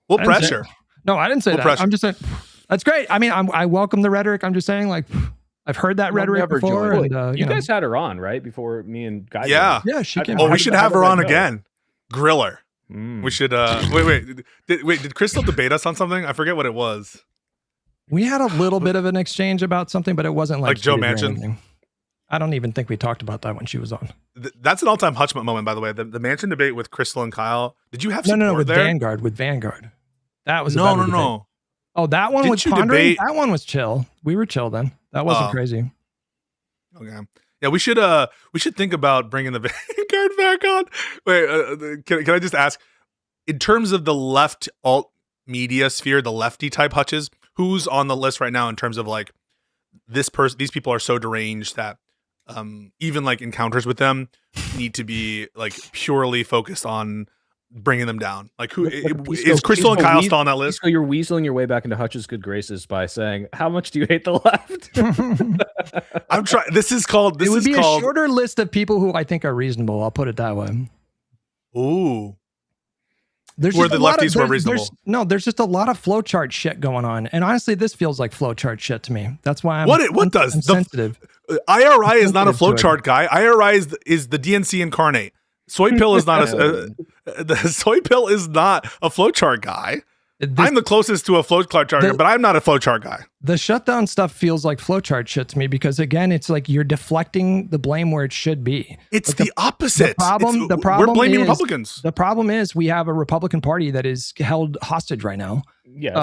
We'll pressure. No, I didn't say that. Pressure. I'm just saying that's great. I mean, I welcome the rhetoric. I'm just saying, like, I've heard that rhetoric before. And, you guys had her on, right? Before me and Guy. Yeah, she came. Oh, we should have her on again. Grill her. We should. Wait. Did Crystal debate us on something? I forget what it was. We had a little bit of an exchange about something, but it wasn't like Joe Manchin. I don't even think we talked about that when she was on. That's an all-time Hutch moment, by the way. The Manchin debate with Crystal and Kyle. Did you have support no with there? Vanguard? With Vanguard, that was no. Oh, that one was pondering. That one was chill. We were chill then. That wasn't crazy. Okay. Yeah, we should think about bringing the Vanguard back on. Wait, can I just ask, in terms of the left alt media sphere, the lefty type Hutches, who's on the list right now in terms of like these people are so deranged that even like encounters with them need to be like purely focused on bringing them down. Like who is Crystal and Kyle still on that list? So you're weaseling your way back into Hutch's good graces by saying, how much do you hate the left? I'm trying. It would be a shorter list of people who I think are reasonable. I'll put it that way. Ooh. Where the lefties were reasonable. There's just a lot of flowchart shit going on. And honestly, this feels like flowchart shit to me. That's why I'm sensitive. IRI is not a flowchart guy. IRI is the DNC incarnate. Soy pill is not the soy pill is not a flowchart guy. I'm the closest to a flowchart guy, but I'm not a flowchart guy. The shutdown stuff feels like flowchart shit to me because again, it's like you're deflecting the blame where it should be. It's like the opposite. The problem we're blaming Republicans. The problem is we have a Republican Party that is held hostage right now. Yes.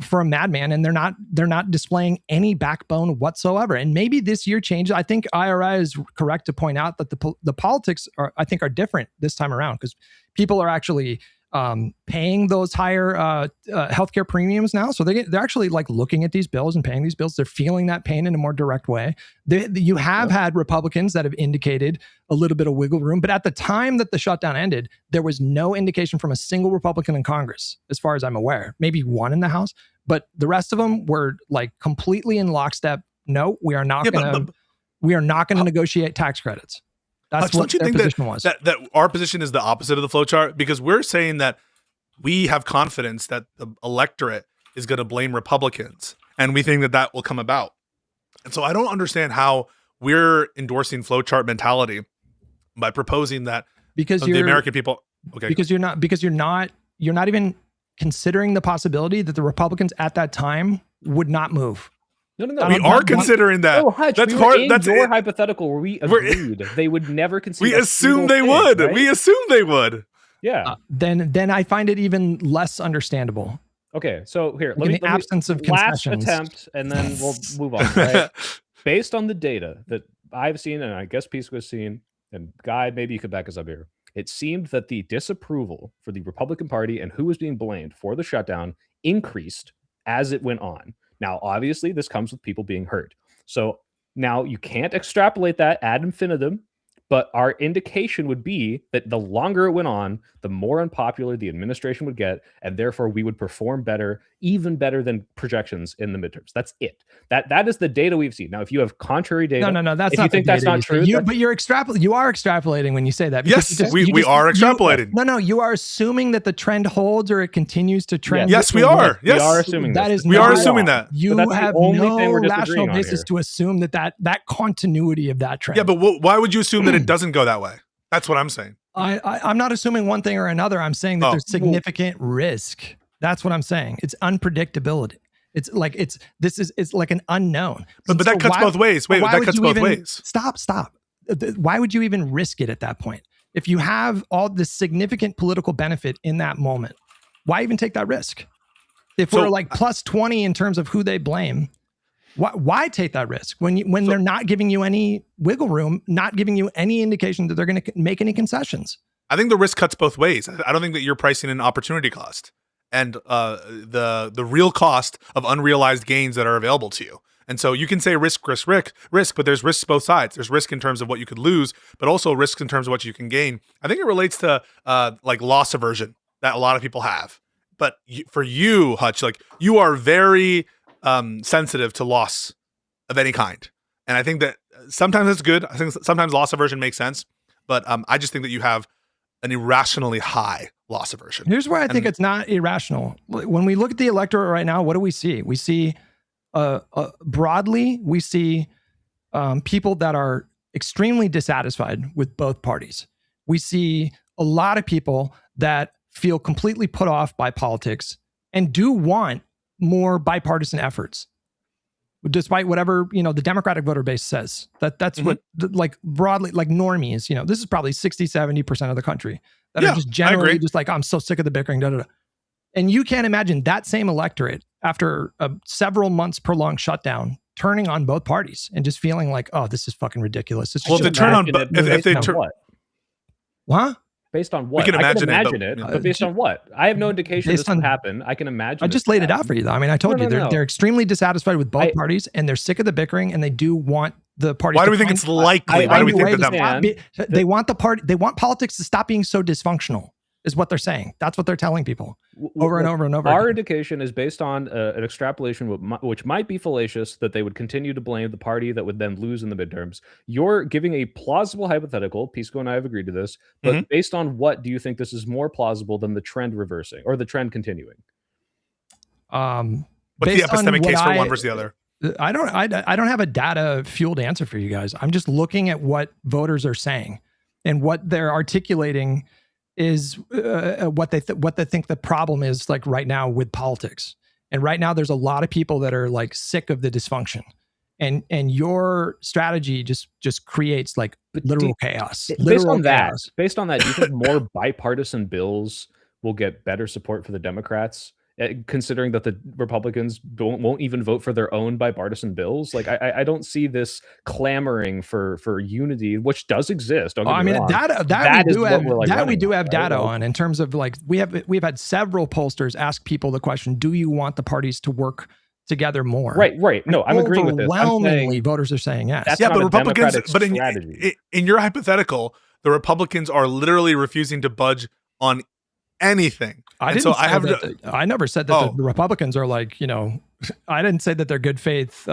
For a madman, and they're not displaying any backbone whatsoever. And maybe this year changes. I think IRI is correct to point out that the politics are different this time around because people are actually paying those higher healthcare premiums now. So they're actually like looking at these bills and paying these bills. They're feeling that pain in a more direct way. You have had Republicans that have indicated a little bit of wiggle room, but at the time that the shutdown ended, there was no indication from a single Republican in Congress, as far as I'm aware. Maybe one in the House, but the rest of them were like completely in lockstep. No, we are not going to negotiate tax credits. That's what their position was. That our position is the opposite of the flowchart because we're saying that we have confidence that the electorate is going to blame Republicans, and we think that will come about. And so I don't understand how we're endorsing flowchart mentality by proposing that because the American people. Okay, because you're not even considering the possibility that the Republicans at that time would not move. No. We are considering that. Oh, Hutch, that's your hypothetical where we agreed they would never consider. We assumed they would. Right? We assumed they would. Yeah. Then I find it even less understandable. Okay, so here, in the absence of concessions. Last attempt, and then we'll move on. Right? Based on the data that I've seen, and I guess Pisco has seen, and Guy, maybe you could back us up here. It seemed that the disapproval for the Republican Party and who was being blamed for the shutdown increased as it went on. Now, obviously, this comes with people being hurt. So now you can't extrapolate that ad infinitum, but our indication would be that the longer it went on, the more unpopular the administration would get, and therefore we would perform better, even better than projections in the midterms. That's it. That is the data we've seen. Now, if you have contrary data, no, that's if not. You think that's not true, but you are extrapolating when you say that. Yes, we are extrapolating. No, you are assuming that the trend holds or it continues to trend. Yes, we are. Yes, we are assuming that. We are assuming that. You have no rational basis to assume that continuity of that trend. Yeah, but why would you assume that it doesn't go that way? That's what I'm saying. I'm not assuming one thing or another. I'm saying that there's significant risk. That's what I'm saying. It's unpredictability. It's like it's like an unknown. But that cuts both ways. Wait, that cuts both ways. Stop. Why would you even risk it at that point? If you have all this significant political benefit in that moment, why even take that risk? If we're like plus 20 in terms of who they blame, why take that risk when they're not giving you any wiggle room, not giving you any indication that they're going to make any concessions? I think the risk cuts both ways. I don't think that you're pricing in opportunity cost and the real cost of unrealized gains that are available to you. And so you can say risk, but there's risks both sides. There's risk in terms of what you could lose, but also risks in terms of what you can gain. I think it relates to like loss aversion that a lot of people have. But for you, Hutch, like you are very sensitive to loss of any kind. And I think that sometimes it's good. I think sometimes loss aversion makes sense. But I just think that you have an irrationally high loss aversion. Here's why I think it's not irrational. When we look at the electorate right now, what do we see? We see broadly, we see people that are extremely dissatisfied with both parties. We see a lot of people that feel completely put off by politics and do want more bipartisan efforts, despite whatever, the Democratic voter base says. That's what, like broadly, like normies, this is probably 60-70% of the country that are just generally just like, I'm so sick of the bickering, da, da, da. And you can't imagine that same electorate after a several months prolonged shutdown turning on both parties and just feeling like, oh, this is fucking ridiculous. Well, if they turn on, if they turn, what? Based on what? We can imagine it, but based on what? I have no indication this will happen. I can imagine. I just laid it out for you, though. I mean, I told you they're extremely dissatisfied with both parties, and they're sick of the bickering, and they do want the parties. Why do we think it's likely? Why do we think that they want the party? They want politics to stop being so dysfunctional. Is what they're saying. That's what they're telling people over and over and over. Our indication is based on an extrapolation which might be fallacious, that they would continue to blame the party that would then lose in the midterms. You're giving a plausible hypothetical. Pisco and I have agreed to this. But based on what do you think this is more plausible than the trend reversing or the trend continuing? What's the epistemic case for one versus the other? I don't have a data fueled answer for you guys. I'm just looking at what voters are saying and what they're articulating is what they think the problem is like right now with politics. And right now there's a lot of people that are like sick of the dysfunction. And your strategy just creates like literal chaos. Based on that, do you think more bipartisan bills will get better support for the Democrats, considering that the Republicans won't even vote for their own bipartisan bills? Like I don't see this clamoring for unity, which does exist. I mean, we do have data on in terms of like we've had several pollsters ask people the question: do you want the parties to work together more? Right. No, I'm agreeing with this. Overwhelmingly, voters are saying yes. Yeah, but Republicans. But in your hypothetical, the Republicans are literally refusing to budge on anything. I never said that the Republicans are like, I didn't say that they're good faith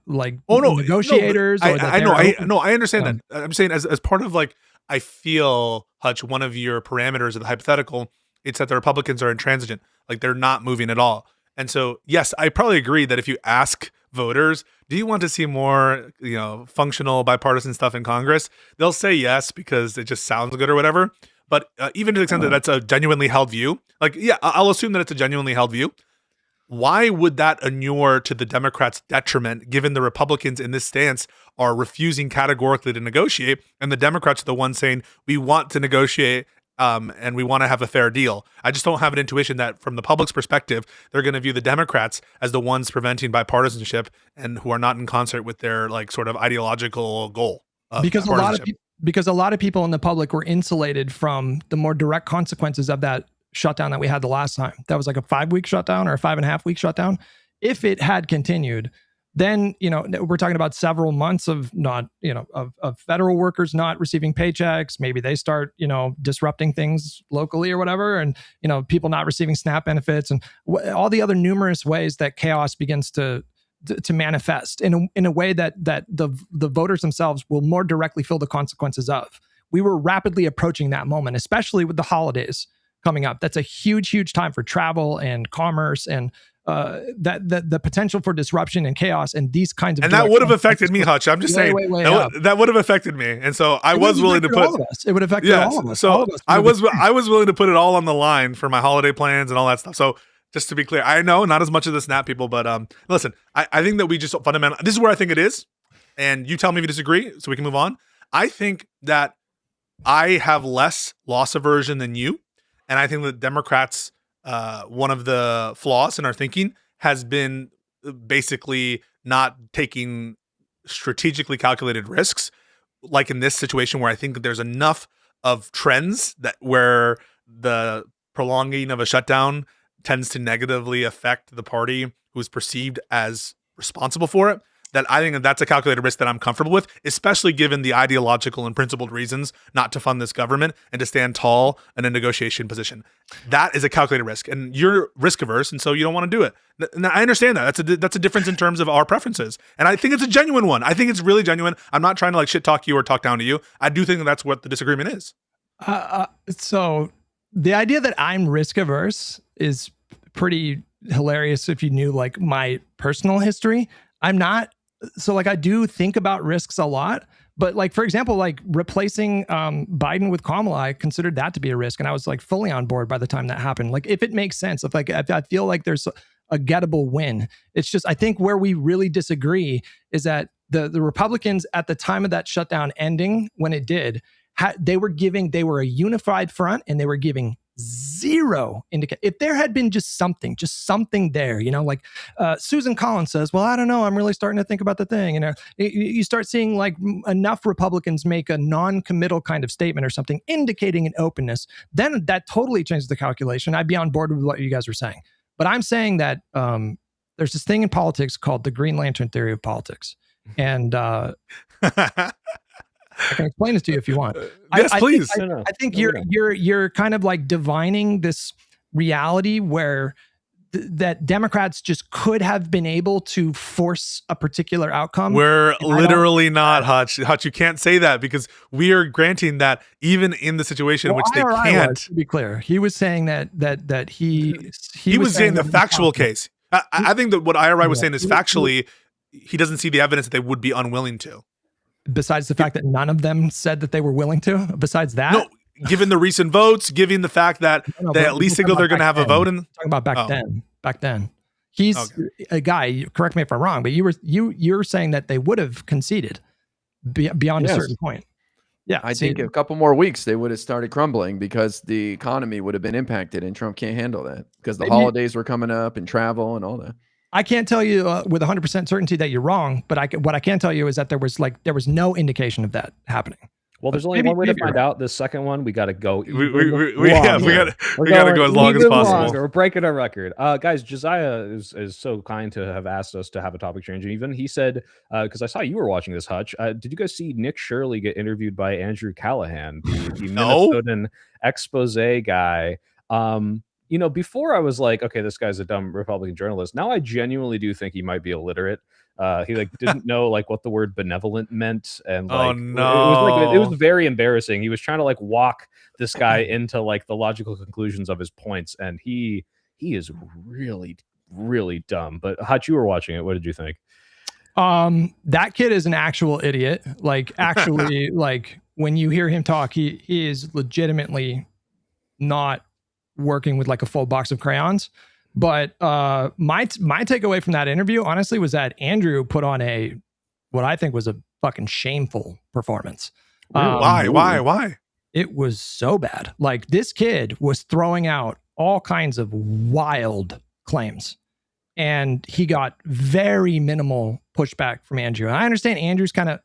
negotiators. I understand that. I'm saying as part of like, I feel, Hutch, one of your parameters of the hypothetical, it's that the Republicans are intransigent, like they're not moving at all. And so, yes, I probably agree that if you ask voters, do you want to see more, functional bipartisan stuff in Congress? They'll say yes because it just sounds good or whatever. But even to the extent that that's a genuinely held view, I'll assume that it's a genuinely held view. Why would that inure to the Democrats' detriment, given the Republicans in this stance are refusing categorically to negotiate, and the Democrats are the ones saying, we want to negotiate and we want to have a fair deal? I just don't have an intuition that from the public's perspective, they're going to view the Democrats as the ones preventing bipartisanship and who are not in concert with their like sort of ideological goal. Because a lot of people in the public were insulated from the more direct consequences of that shutdown that we had the last time. That was like a 5-week shutdown or a 5.5-week shutdown. If it had continued, then, we're talking about several months of of federal workers not receiving paychecks. Maybe they start, disrupting things locally or whatever. And, people not receiving SNAP benefits and all the other numerous ways that chaos begins to manifest in a way that the voters themselves will more directly feel the consequences of. We were rapidly approaching that moment, especially with the holidays coming up. That's a huge time for travel and commerce and the potential for disruption and chaos and these kinds of. And that would have affected me, Hutch. I'm just saying that would have affected me, and so I was willing to put all of us. It would have affected all of us. So I was willing to put it all on the line for my holiday plans and all that stuff. So. Just to be clear, I know not as much of the SNAP people, but listen, I think that we just fundamentally, this is where I think it is, and you tell me if you disagree so we can move on. I think that I have less loss aversion than you, and I think that Democrats one of the flaws in our thinking has been basically not taking strategically calculated risks, like in this situation where I think that there's enough of trends that where the prolonging of a shutdown tends to negatively affect the party who's perceived as responsible for it, that I think that that's a calculated risk that I'm comfortable with, especially given the ideological and principled reasons not to fund this government and to stand tall in a negotiation position. That is a calculated risk, and you're risk averse, and so you don't want to do it. And I understand that. That's a difference in terms of our preferences, and I think it's a genuine one. I think it's really genuine. I'm not trying to like shit talk you or talk down to you. I do think that that's what the disagreement is. So the idea that I'm risk averse is pretty hilarious if you knew like my personal history. I'm not. So like I do think about risks a lot, but like, for example, like replacing Biden with Kamala, I considered that to be a risk. And I was like fully on board by the time that happened. Like if it makes sense, if I feel like there's a gettable win, it's just, I think where we really disagree is that the Republicans at the time of that shutdown ending, when it did, they were a unified front and they were giving zero indication. If there had been just something there, you know, like Susan Collins says, well, I don't know, I'm really starting to think about the thing. You know, you start seeing like enough Republicans make a non-committal kind of statement or something indicating an openness, then that totally changes the calculation. I'd be on board with what you guys were saying. But I'm saying that there's this thing in politics called the Green Lantern theory of politics. And I can explain this to you if you want. Yes, please. I think you're kind of like divining this reality where that Democrats just could have been able to force a particular outcome. We're literally not, Hutch. Hutch, you can't say that because we are granting that even in the situation in which they can't. To be clear, he was saying that he was saying the factual case. I think that what IRI was saying is factually, he doesn't see the evidence that they would be unwilling to. Besides the fact that none of them said that they were willing to, besides that? No, given the recent votes, given the fact that they at least signal they're going to have a vote. Talking about back then. He's a guy, correct me if I'm wrong, but you're saying that they would have conceded beyond a certain point. Yeah. I think a couple more weeks, they would have started crumbling because the economy would have been impacted and Trump can't handle that because the holidays were coming up and travel and all that. I can't tell you with 100% certainty that you're wrong, but what I can tell you is that there was no indication of that happening. Well, there's only one way to find out. This second one, we got to go. We got to go as long as possible. We're breaking our record, guys. Josiah is so kind to have asked us to have a topic change. And even he said, because I saw you were watching this, Hutch. Did you guys see Nick Shirley get interviewed by Andrew Callahan, the Minnesotan expose guy? You know, before I was like, okay, this guy's a dumb Republican journalist. Now I genuinely do think he might be illiterate. He like didn't know like what the word benevolent meant, and like it was very embarrassing. He was trying to like walk this guy into like the logical conclusions of his points, and he is really, really dumb. But Hutch, you were watching it. What did you think? That kid is an actual idiot. Like actually, like when you hear him talk, he is legitimately not working with like a full box of crayons. But my takeaway from that interview, honestly, was that Andrew put on what I think was a fucking shameful performance. Why? It was so bad. Like this kid was throwing out all kinds of wild claims, and he got very minimal pushback from Andrew. And I understand Andrew's kind of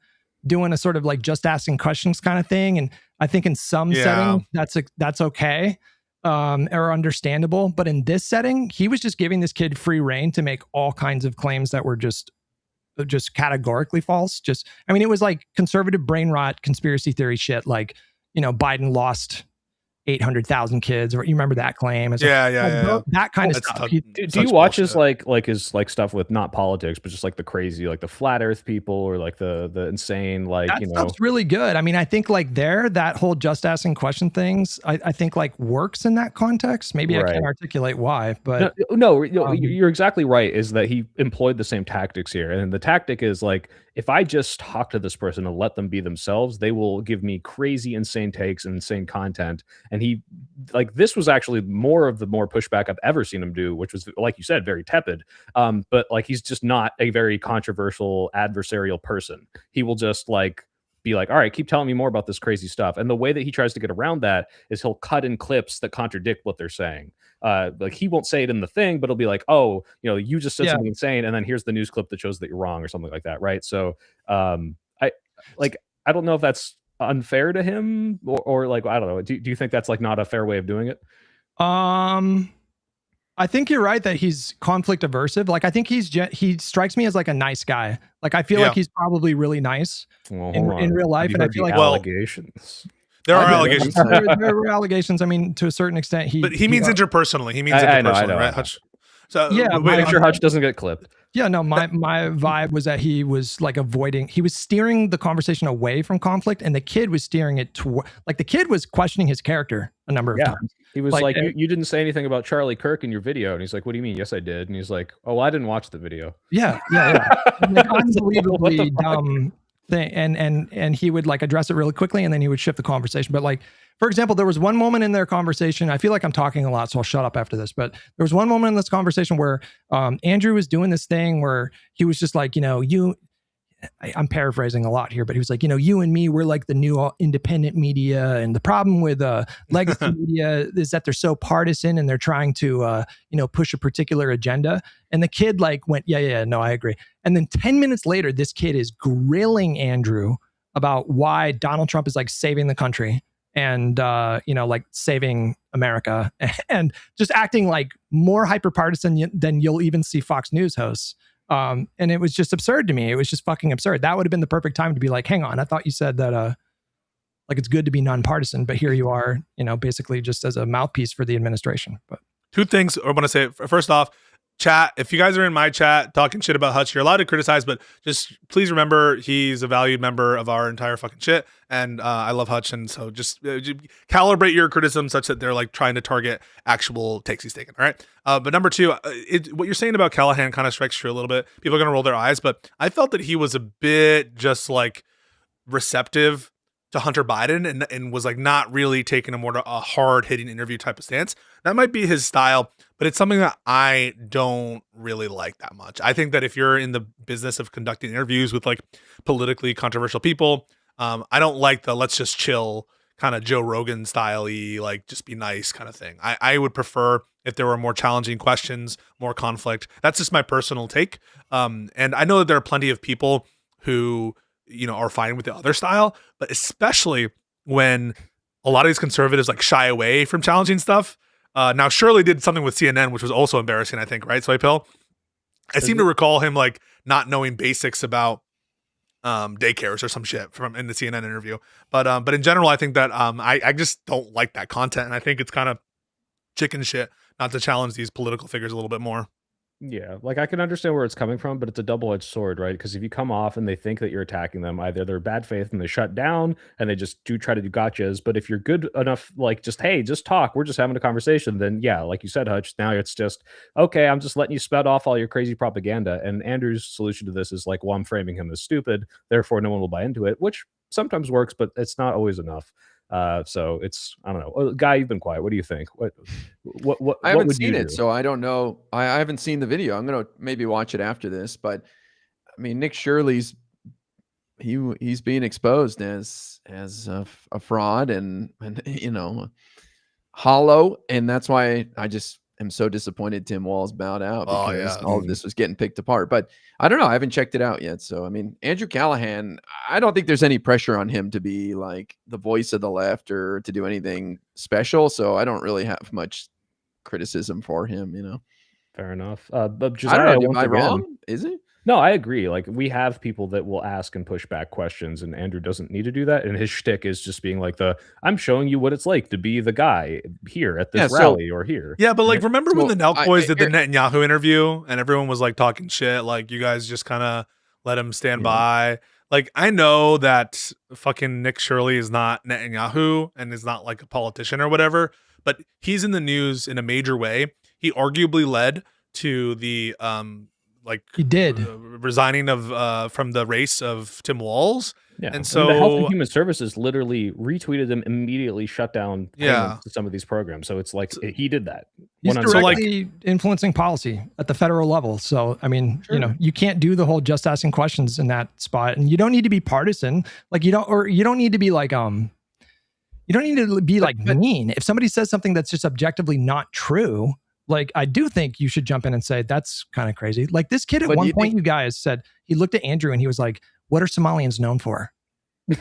doing a sort of like just asking questions kind of thing, and I think in some setting that's okay. Or understandable, but in this setting, he was just giving this kid free rein to make all kinds of claims that were just categorically false. I mean, it was like conservative brain rot, conspiracy theory shit. Like, you know, Biden lost 800,000 kids, or you remember that claim? That kind of stuff. Do you watch his like his stuff with not politics, but just like the crazy, like the flat Earth people, or like the insane, like that stuff's really good. I mean, I think like that whole just asking question things, I think like works in that context. Maybe I can't articulate why, but you're exactly right. Is that he employed the same tactics here, and the tactic is like, if I just talk to this person and let them be themselves, they will give me crazy, insane takes and insane content. And he, like, this was actually more pushback I've ever seen him do, which was, like you said, very tepid. But like, he's just not a very controversial, adversarial person. He will just like be like, all right, keep telling me more about this crazy stuff. And the way that he tries to get around that is he'll cut in clips that contradict what they're saying. Like he won't say it in the thing, but it'll be like, oh, you just said something insane, and then here's the news clip that shows that you're wrong or something like that, right? So I don't know if that's unfair to him or like, I don't know. Do you think that's like not a fair way of doing it? I think you're right that he's conflict aversive. Like I think he strikes me as like a nice guy. Like I feel like he's probably really nice in real life. And I feel like allegations. There are allegations. There are allegations. I mean, to a certain extent, but he means interpersonally. He means interpersonally, right, Hutch? So yeah, make sure Hutch doesn't get clipped. Yeah, no, my vibe was that he was like he was steering the conversation away from conflict, and the kid was steering it to like the kid was questioning his character a number of times. He was like you didn't say anything about Charlie Kirk in your video. And he's like, what do you mean? Yes, I did. And he's like, oh, I didn't watch the video. Yeah. Like, unbelievably dumb thing. And he would like address it really quickly, and then he would shift the conversation. But like, for example, there was one moment in their conversation, I feel like I'm talking a lot, so I'll shut up after this. But there was one moment in this conversation where Andrew was doing this thing where he was just like, I'm paraphrasing a lot here, but he was like, you and me, we're like the new independent media. And the problem with legacy media is that they're so partisan and they're trying to, push a particular agenda. And the kid like went, yeah, no, I agree. And then 10 minutes later, this kid is grilling Andrew about why Donald Trump is like saving the country and, like saving America and just acting like more hyper-partisan than you'll even see Fox News hosts. And it was just absurd to me. It was just fucking absurd. That would have been the perfect time to be like, hang on, I thought you said that, like it's good to be nonpartisan, but here you are, basically just as a mouthpiece for the administration. But two things I want to say. First off, chat, if you guys are in my chat talking shit about Hutch, you're allowed to criticize, but just please remember he's a valued member of our entire fucking shit. And I love Hutch. And so just calibrate your criticism such that they're like trying to target actual takes he's taken. All right. But number two, what you're saying about Callahan kind of strikes true a little bit. People are going to roll their eyes, but I felt that he was a bit just like receptive to Hunter Biden and was like not really taking a hard hitting interview type of stance. That might be his style, but it's something that I don't really like that much. I think that if you're in the business of conducting interviews with like politically controversial people, I don't like the let's just chill kind of Joe Rogan style-y, like just be nice kind of thing. I would prefer if there were more challenging questions, more conflict. That's just my personal take. And I know that there are plenty of people who are fine with the other style, but especially when a lot of these conservatives like shy away from challenging stuff. Now Shirley did something with CNN, which was also embarrassing, I think, right? Soy Pill? I seem to recall him like not knowing basics about daycares or some shit from in the CNN interview. But in general, I think that I just don't like that content, and I think it's kind of chicken shit not to challenge these political figures a little bit more. Yeah, like I can understand where it's coming from, but it's a double-edged sword, right? Because if you come off and they think that you're attacking them, either they're bad faith and they shut down and they just do try to do gotchas. But if you're good enough, like just, hey, just talk, we're just having a conversation, then yeah, like you said, Hutch, now it's just, okay, I'm just letting you spout off all your crazy propaganda. And Andrew's solution to this is like, well, I'm framing him as stupid, therefore no one will buy into it, which sometimes works, but it's not always enough. So it's, I don't know. Guy, you've been quiet. What do you think? What I haven't seen it, so I don't know. I haven't seen the video. I'm gonna maybe watch it after this. But I mean, Nick Shirley's he's being exposed as a fraud and hollow, and that's why I just am so disappointed Tim Walz bowed out because all of this was getting picked apart. But I don't know. I haven't checked it out yet. So, I mean, Andrew Callahan, I don't think there's any pressure on him to be like the voice of the left or to do anything special. So I don't really have much criticism for him, Fair enough. But Josiah, I don't know. Am I wrong? Is it? No, I agree. Like we have people that will ask and push back questions, and Andrew doesn't need to do that. And his shtick is just being like I'm showing you what it's like to be the guy here at this rally or here. Yeah, but like, remember when the Nelk boys did the Netanyahu interview and everyone was like talking shit, like you guys just kind of let him stand by. Like, I know that fucking Nick Shirley is not Netanyahu and is not like a politician or whatever, but he's in the news in a major way. He arguably led to the he did resigning of from the race of Tim Walz. Yeah, and so the Health and Human Services literally retweeted them, immediately shut down to some of these programs. So it's like he did that. He's directly influencing policy at the federal level. So, I mean, you know, you can't do the whole just asking questions in that spot, and you don't need to be partisan. Like you don't need to be like, you don't need to be like mean. If somebody says something that's just objectively not true, like I do think you should jump in and say, that's kind of crazy. Like this kid at one point, you guys said, he looked at Andrew and he was like, what are Somalians known for?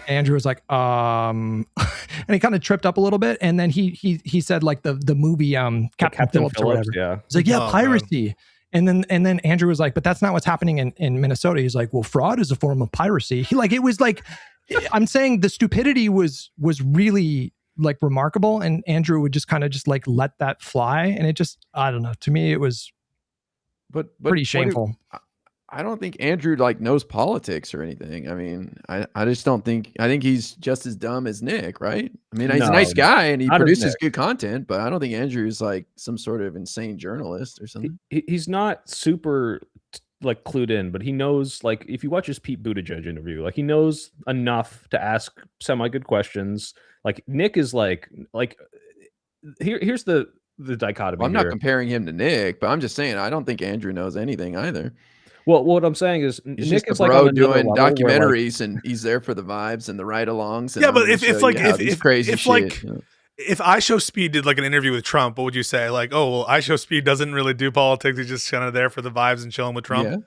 Andrew was like, and he kind of tripped up a little bit, and then he said like the movie Captain Phillips or whatever. Yeah, he's like, yeah, piracy. And then Andrew was like, but that's not what's happening in Minnesota. He's like, well, fraud is a form of piracy. It was like, I'm saying the stupidity was really like remarkable, and Andrew would just kind of just like let that fly, and it just, I don't know. To me, it was pretty shameful. I don't think Andrew like knows politics or anything. I mean, I just don't think. I think he's just as dumb as Nick, right? I mean, he's a nice guy and he produces good content, but I don't think Andrew's like some sort of insane journalist or something. He's not super like clued in, but he knows, like, if you watch his Pete Buttigieg interview, like he knows enough to ask semi good questions. Like Nick is like here's the dichotomy. Well, I'm not comparing him to Nick, but I'm just saying I don't think Andrew knows anything either. Well, what I'm saying is he's Nick just is a like bro on doing where, documentaries, and he's there for the vibes and the ride-alongs. And yeah, but if crazy shit, if I Show Speed did like an interview with Trump, what would you say? Like, oh, well, I Show Speed doesn't really do politics; he's just kind of there for the vibes and chilling with Trump.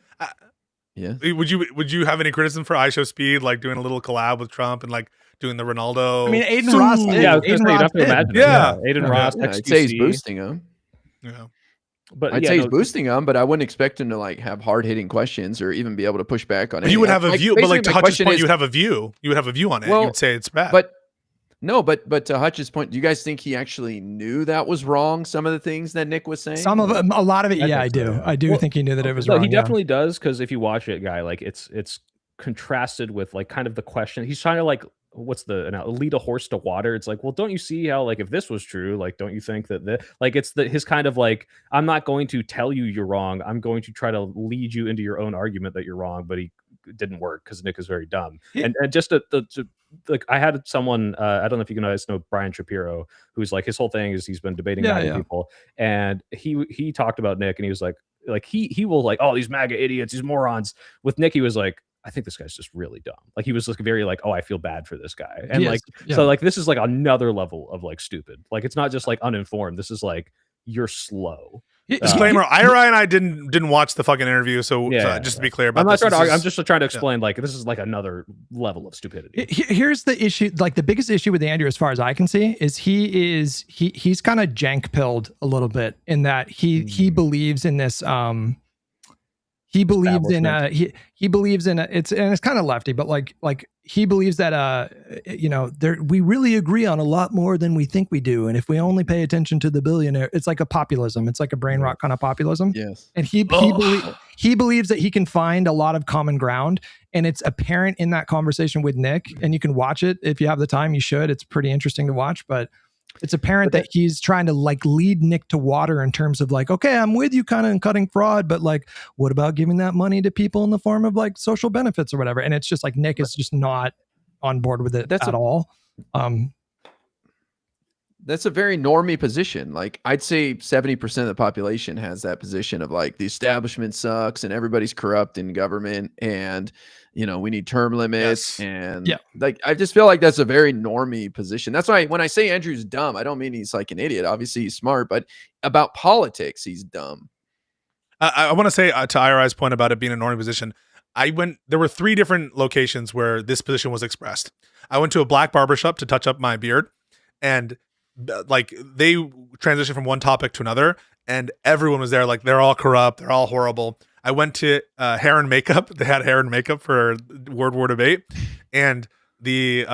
Yeah. Would you have any criticism for I Show Speed, like doing a little collab with Trump and like doing the Ronaldo? I mean, Aiden Ross. Yeah, Aiden Ross. I'd say he's boosting him. Yeah. But I'd say he's boosting them, but I wouldn't expect him to like have hard-hitting questions or even be able to push back on it. You would have a view, but like to Hutch's point, you would have a view. You would have a view on it. You would say it's bad. But to Hutch's point, do you guys think he actually knew that was wrong? Some of the things that Nick was saying, a lot of it. Yeah, I do. I do think he knew that it was wrong. He definitely does, because if you watch it, guy, like it's contrasted with like kind of the question. He's trying to like, what's the lead a horse to water. It's like, well, don't you see how, like, if this was true, like, don't you think that like it's his kind of like, I'm not going to tell you you're wrong, I'm going to try to lead you into your own argument that you're wrong. But he didn't work because Nick is very dumb. And just to like, I had someone, I don't know if you guys know Brian Shapiro, who's like, his whole thing is he's been debating MAGA people, and he talked about Nick, and he was like he will like, oh, these MAGA idiots, these morons. With Nick, he was like, I think this guy's just really dumb. Like he was like very like, oh, I feel bad for this guy. And so like, this is like another level of like stupid. Like, it's not just like uninformed. This is like, you're slow. Disclaimer: Ira and I didn't watch the fucking interview, so just to be clear about I'm just trying to explain like, this is like another level of stupidity. Here's the issue. Like the biggest issue with Andrew, as far as I can see, is he's kind of jank pilled a little bit in that he believes in this he believes in he believes in it's kind of lefty, but like he believes that we really agree on a lot more than we think we do, and if we only pay attention to the billionaire, it's like a populism. It's like a brain rot kind of populism. Yes. And he believes that he can find a lot of common ground, and it's apparent in that conversation with Nick. And you can watch it if you have the time. You should. It's pretty interesting to watch, but it's apparent that he's trying to like lead Nick to water in terms of like, okay, I'm with you kind of in cutting fraud, but like, what about giving that money to people in the form of like social benefits or whatever? And it's just like, Nick is just not on board with it at all. That's a very normie position. Like I'd say 70% of the population has that position of like, the establishment sucks and everybody's corrupt in government, and we need term limits. And like, I just feel like that's a very normie position. That's why when I say Andrew's dumb, I don't mean he's like an idiot. Obviously he's smart, but about politics, he's dumb. I want to say to IRI's point about it being a normie position, there were 3 different locations where this position was expressed. I went to a black barbershop to touch up my beard, and like they transitioned from one topic to another, and everyone was there like, they're all corrupt, they're all horrible. I went to hair and makeup. They had hair and makeup for word war debate, and the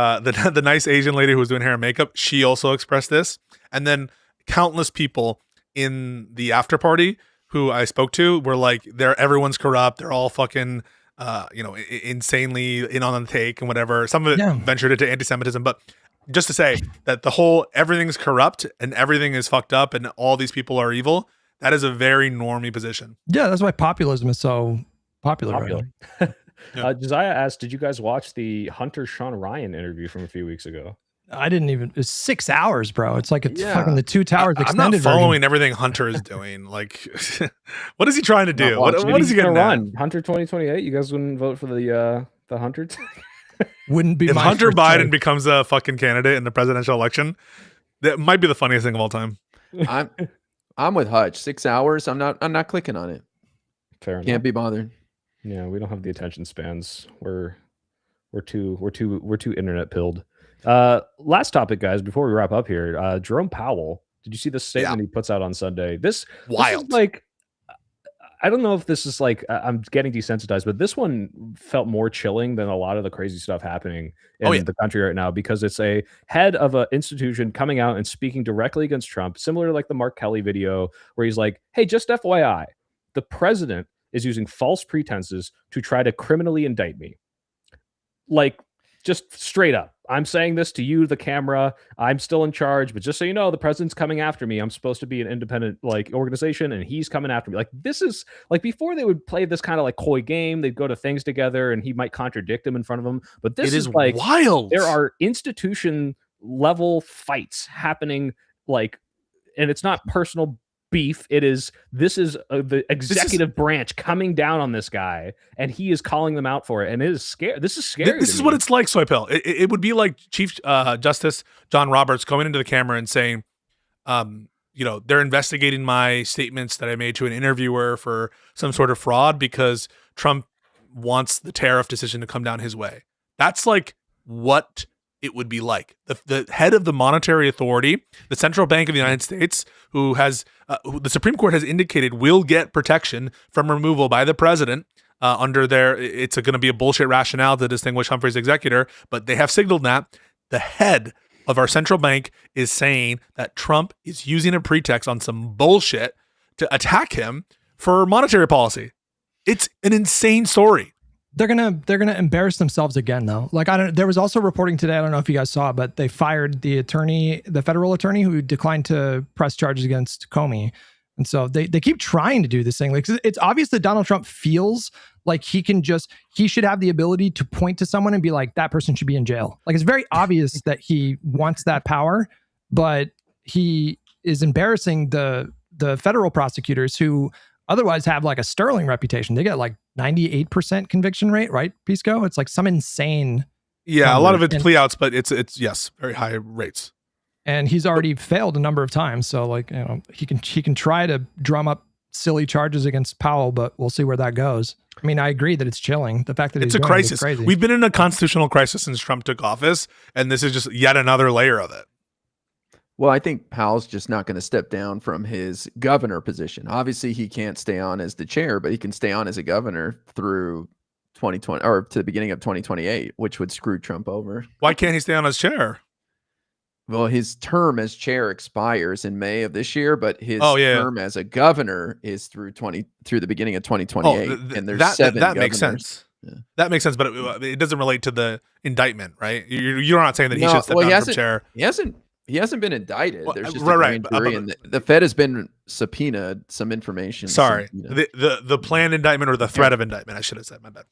nice Asian lady who was doing hair and makeup, she also expressed this. And then countless people in the after party who I spoke to were like, everyone's corrupt, they're all fucking insanely in on the take and whatever. Some of it ventured into anti-Semitism, but just to say that everything's corrupt and everything is fucked up and all these people are evil. That is a very normie position. Yeah, that's why populism is so popular. Right? Josiah asked, did you guys watch the Hunter Sean Ryan interview from a few weeks ago? I didn't even. It's 6 hours, bro. It's like it's fucking the Two Towers I'm extended not following version. everything Hunter is doing. Like, what is he trying to do? What is he gonna gonna run? Hunter 2028. You guys wouldn't vote for the Hunter? Wouldn't be If my Hunter first Biden choice. becomes a fucking candidate in the presidential election, that might be the funniest thing of all time. I'm with Hutch. 6 hours. I'm not clicking on it. Fair enough. Can't be bothered. Yeah, we don't have the attention spans. We're too internet pilled. Last topic, guys, before we wrap up here. Jerome Powell. Did you see the statement he puts out on Sunday? This Wild. is like, I don't know if this is like, I'm getting desensitized, but this one felt more chilling than a lot of the crazy stuff happening in the country right now, because it's a head of an institution coming out and speaking directly against Trump, similar to like the Mark Kelly video where he's like, hey, just FYI, the president is using false pretenses to try to criminally indict me. Like, just straight up. I'm saying this to you, the camera. I'm still in charge, but just so you know, the president's coming after me. I'm supposed to be an independent like organization, and he's coming after me. Like, this is like, before they would play this kind of like coy game. They'd go to things together, and he might contradict him in front of him. But this is like wild. There are institution level fights happening, like, and it's not personal beef. This is the executive branch coming down on this guy, and he is calling them out for it, and it is scary. This is scary. This is what it's like, Soypel. It would be like Chief Justice John Roberts going into the camera and saying, they're investigating my statements that I made to an interviewer for some sort of fraud because Trump wants the tariff decision to come down his way. That's like what it would be like. The head of the monetary authority, the central bank of the United States, who has who the Supreme Court has indicated will get protection from removal by the president under their, it's going to be a bullshit rationale to distinguish Humphrey's executor, but they have signaled that the head of our central bank is saying that Trump is using a pretext on some bullshit to attack him for monetary policy. It's an insane story. They're gonna embarrass themselves again, though. Like, there was also reporting today, I don't know if you guys saw, but they fired the federal attorney who declined to press charges against Comey. And so they keep trying to do this thing. Like, it's obvious that Donald Trump feels like he should have the ability to point to someone and be like, that person should be in jail. Like, it's very obvious that he wants that power, but he is embarrassing the federal prosecutors who otherwise have like a sterling reputation. They get like 98% conviction rate, right, Pisco? It's like some insane. Yeah, a lot of it's plea outs, but it's yes, very high rates. And he's already failed a number of times, so like, he can try to drum up silly charges against Powell, but we'll see where that goes. I mean, I agree that it's chilling. The fact that it's a crisis. Crazy. We've been in a constitutional crisis since Trump took office, and this is just yet another layer of it. Well, I think Powell's just not going to step down from his governor position. Obviously, he can't stay on as the chair, but he can stay on as a governor through 2020 or to the beginning of 2028, which would screw Trump over. Why can't he stay on as chair? Well, his term as chair expires in May of this year, but his term as a governor is through the beginning of 2028. And there's 7 that makes sense. Yeah. That makes sense, but it doesn't relate to the indictment, right? You're not saying that he should step down from chair. He hasn't been indicted. There's just right. a jury, and the Fed has been subpoenaed some information. Sorry, the planned indictment or the threat of indictment. I should have said, my bad.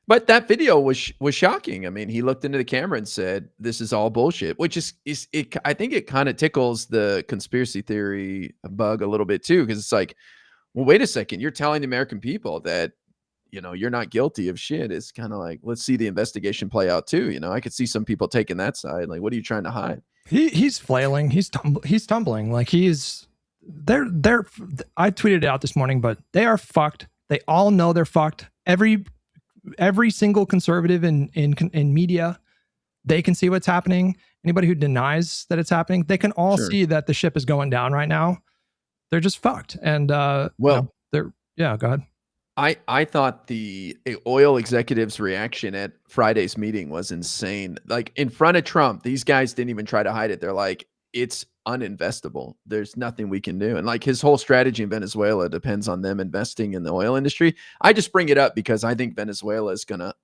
But that video was shocking. I mean, he looked into the camera and said, "This is all bullshit," which is it. I think it kind of tickles the conspiracy theory bug a little bit too, because it's like, well, wait a second, you're telling the American people that you're not guilty of shit. It's kind of like, let's see the investigation play out too. I could see some people taking that side. Like, what are you trying to hide? He's flailing. He's tumbling. Like, they're. I tweeted it out this morning, but they are fucked. They all know they're fucked. Every single conservative in media, they can see what's happening. Anybody who denies that it's happening, they can all see that the ship is going down right now. They're just fucked. And go ahead. I thought the oil executives' reaction at Friday's meeting was insane. Like, in front of Trump, these guys didn't even try to hide it. They're like, it's uninvestable. There's nothing we can do. And like, his whole strategy in Venezuela depends on them investing in the oil industry. I just bring it up because I think Venezuela is going to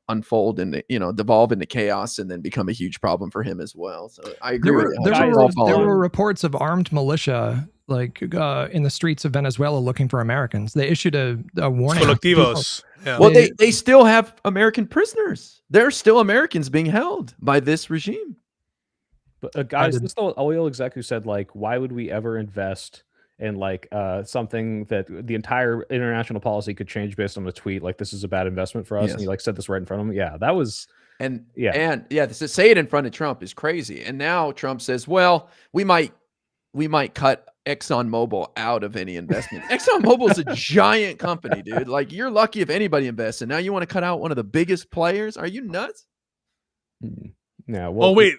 unfold and devolve into chaos and then become a huge problem for him as well. So I agree with you. There were reports of armed militia like in the streets of Venezuela looking for Americans. They issued a warning. Colectivos. Yeah. Well, they still have American prisoners. There are still Americans being held by this regime. But guys, this is the oil exec who said, like, why would we ever invest in like something that the entire international policy could change based on a tweet? Like, this is a bad investment for us. And he like said this right in front of him. Yeah, that was to say it in front of Trump is crazy. And now Trump says, well, we might cut ExxonMobil out of any investment. ExxonMobil is a giant company, dude. Like, you're lucky if anybody invests, and now you want to cut out one of the biggest players? Are you nuts? Yeah. Well, wait.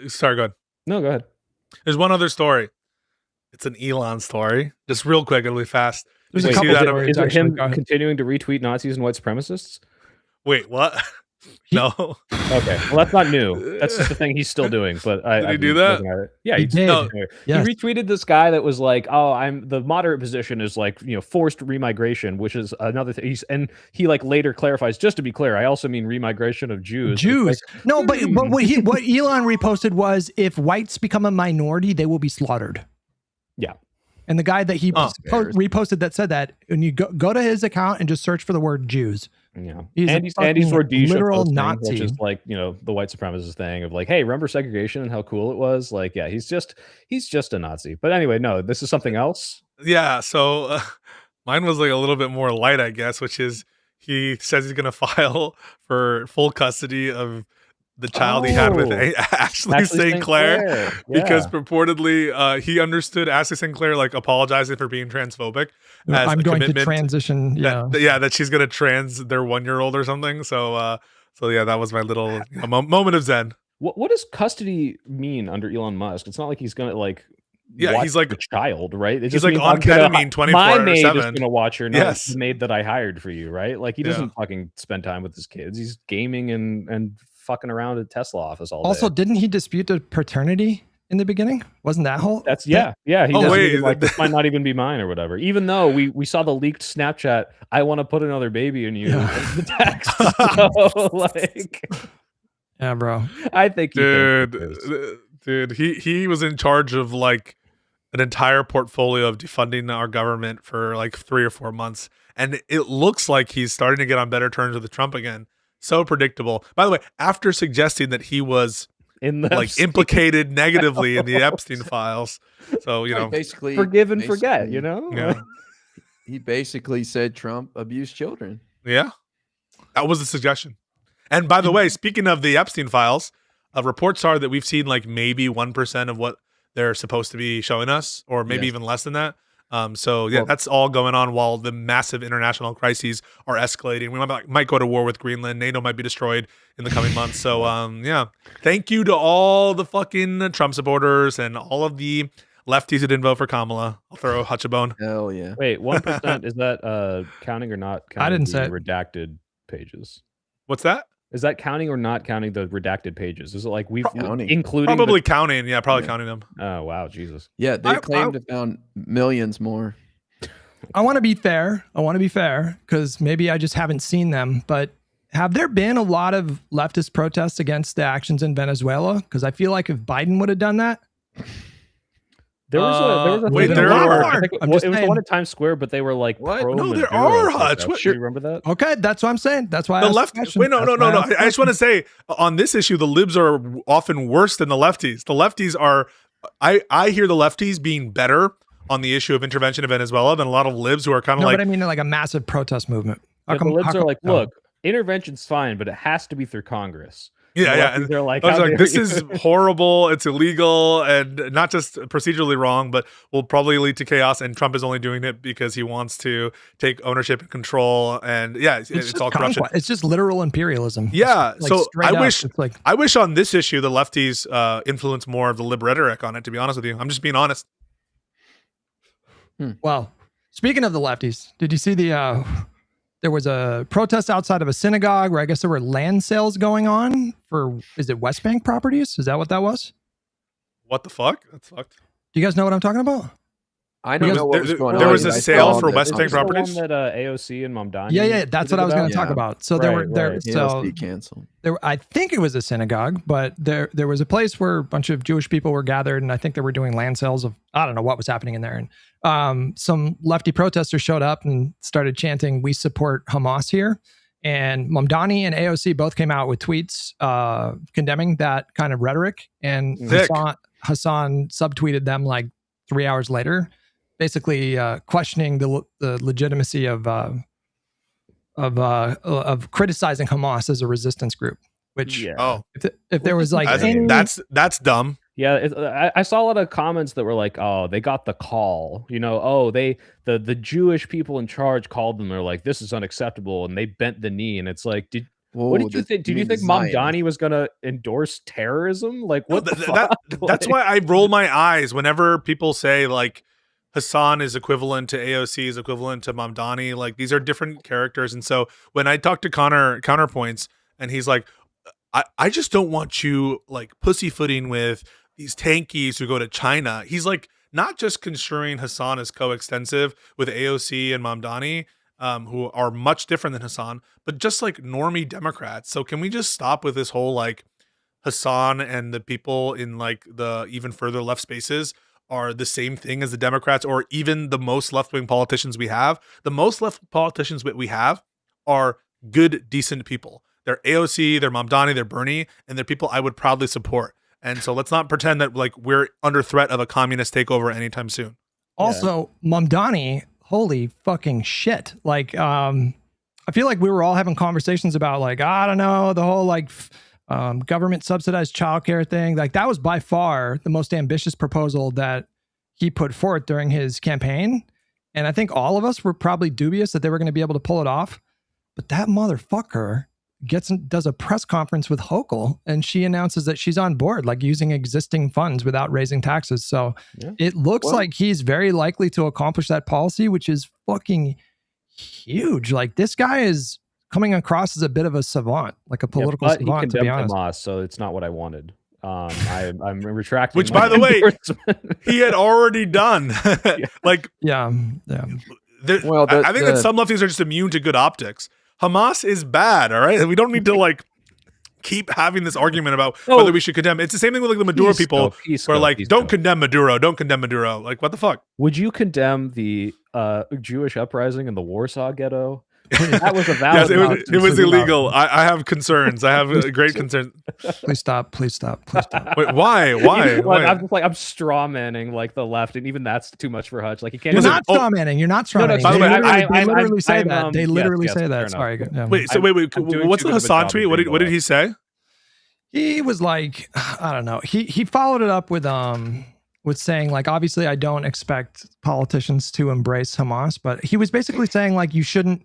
Sorry, go ahead. No, go ahead. There's one other story. It's an Elon story. Just real quick, really fast. There's a couple is it him continuing to retweet Nazis and white supremacists? Wait, what? No. Okay. Well, that's not new. That's just the thing he's still doing. But did he do that? Yeah, he did. No. Yes. He retweeted this guy that was like, "Oh, the moderate position is like, forced remigration, which is another thing." He like later clarifies, just to be clear, I also mean remigration of Jews. Like, no, but what Elon reposted was, if whites become a minority, they will be slaughtered. Yeah. And the guy that he reposted that said that, and you go to his account and just search for the word Jews. Yeah, he's literal Nazi, which is like the white supremacist thing of like, hey, remember segregation and how cool it was? Like, yeah, he's just a Nazi. But anyway, no, this is something else. Yeah, so mine was like a little bit more light, I guess, which is he says he's gonna file for full custody of the child he had with Ashley St. Clair, because purportedly he understood Ashley St. Clair like apologizing for being transphobic. I'm going to transition. That she's going to trans their 1-year-old or something. So yeah, that was my little moment of zen. What does custody mean under Elon Musk? It's not like he's gonna like. Yeah, he's like a child, right? He's like on ketamine 24/7. My maid is gonna watch her, not the maid that I hired for you, right? Like, he doesn't fucking spend time with his kids. He's gaming and fucking around at Tesla office all day. Also, didn't he dispute the paternity in the beginning? Wasn't that whole? That's He like, this might not even be mine or whatever. Even though we saw the leaked Snapchat, I want to put another baby in you. In the text. So, like, yeah, bro. I think he was in charge of like an entire portfolio of defunding our government for like 3 or 4 months, and it looks like he's starting to get on better terms with Trump again. So predictable. By the way, after suggesting that he was implicated negatively in the Epstein files, so basically forgive and forget. He basically said Trump abused children. Yeah, that was the suggestion. And by the way, speaking of the Epstein files, reports are that we've seen like maybe 1% of what they're supposed to be showing us, or maybe even less than that. That's all going on while the massive international crises are escalating. We might go to war with Greenland. NATO might be destroyed in the coming months. So, thank you to all the fucking Trump supporters and all of the lefties who didn't vote for Kamala. I'll throw a hutch a bone. Hell yeah. Wait, 1%, is that counting or not counting? I didn't say redacted pages. What's that? Is that counting or not counting the redacted pages? Is it like we've including probably counting? Yeah, probably counting them. Oh wow, Jesus. Yeah, they claim to found millions more. I want to be fair. Because maybe I just haven't seen them. But have there been a lot of leftist protests against the actions in Venezuela? Because I feel like if Biden would have done that. There was a wait, there are. It was the one at Times Square, but they were like, what? No, there are, Hutch. Do you remember that? Okay, that's what I'm saying. That's why the left. Wait, no. I just want to say on this issue, the libs are often worse than the lefties. The lefties are. I hear the lefties being better on the issue of intervention in Venezuela than a lot of libs who are kind of like. But I mean, like a massive protest movement. The libs are like, look, intervention's fine, but it has to be through Congress. Yeah. And they're like, this is horrible. It's illegal and not just procedurally wrong, but will probably lead to chaos. And Trump is only doing it because he wants to take ownership and control. And it's all corruption. It's just literal imperialism. Yeah. So I wish on this issue the lefties influence more of the lib rhetoric on it. To be honest with you, I'm just being honest. Well, speaking of the lefties, did you see there was a protest outside of a synagogue where I guess there were land sales going on for, is it West Bank properties? Is that what that was? What the fuck? That's fucked. Do you guys know what I'm talking about? I don't know what was going on. There was a sale for West Bank properties. The one that AOC and Mamdani. Yeah, that's what I was going to talk about. So there were so canceled. I think it was a synagogue, but there was a place where a bunch of Jewish people were gathered, and I think they were doing land sales of, I don't know what was happening in there. And some lefty protesters showed up and started chanting, "We support Hamas here." And Mamdani and AOC both came out with tweets condemning that kind of rhetoric. And Hassan subtweeted them like 3 hours later, basically questioning the legitimacy of criticizing Hamas as a resistance group. Which if there was like that's dumb. Yeah, I saw a lot of comments that were like, "Oh, they got the call." You know, "Oh, the Jewish people in charge called them. They're like, this is unacceptable," and they bent the knee. And it's like, what did you think? Did you think Mamdani was gonna endorse terrorism? Like, what? That's why I roll my eyes whenever people say like Hassan is equivalent to AOC is equivalent to Mamdani. Like, these are different characters. And so when I talk to Connor counterpoints, and he's like, I just don't want you like pussyfooting with these tankies who go to China. He's like not just construing Hassan as coextensive with AOC and Mamdani, who are much different than Hassan, but just like normie Democrats. So can we just stop with this whole like Hassan and the people in like the even further left spaces are the same thing as the Democrats, or even the most left-wing politicians we have? The most left politicians that we have are good, decent people. They're AOC, they're Mamdani, they're Bernie, and they're people I would proudly support. And so let's not pretend that like we're under threat of a communist takeover anytime soon. Also, Mamdani, holy fucking shit. Like, I feel like we were all having conversations about like, I don't know, the whole like government subsidized childcare thing. Like, that was by far the most ambitious proposal that he put forth during his campaign. And I think all of us were probably dubious that they were going to be able to pull it off. But that motherfucker does a press conference with Hochul, and she announces that she's on board, like using existing funds without raising taxes. So it looks like he's very likely to accomplish that policy, which is fucking huge. Like, this guy is coming across as a bit of a savant, like a political savant, to be honest. Hamas, so it's not what I wanted. I'm retracting. Which, by the way, he had already done. Like, yeah. I think that some lefties are just immune to good optics. Hamas is bad, all right? We don't need to like keep having this argument about whether we should condemn. It's the same thing with like the Maduro people who are like, don't condemn Maduro, don't condemn Maduro. Like, what the fuck? Would you condemn the Jewish uprising in the Warsaw Ghetto? That was a valid. Yes, it was illegal. I have concerns. I have great concerns. Please stop. Wait, why? I'm just like, I'm straw manning like the left, and even that's too much for Hutch. Like, you can't. You're not straw manning. You're not straw manning. By the way, they literally say that. They literally say that. Sorry. Yeah. Wait. What's the Hassan tweet? What did he say? He was like, I don't know. He followed it up with saying like, obviously, I don't expect politicians to embrace Hamas, but he was basically saying like, you shouldn't.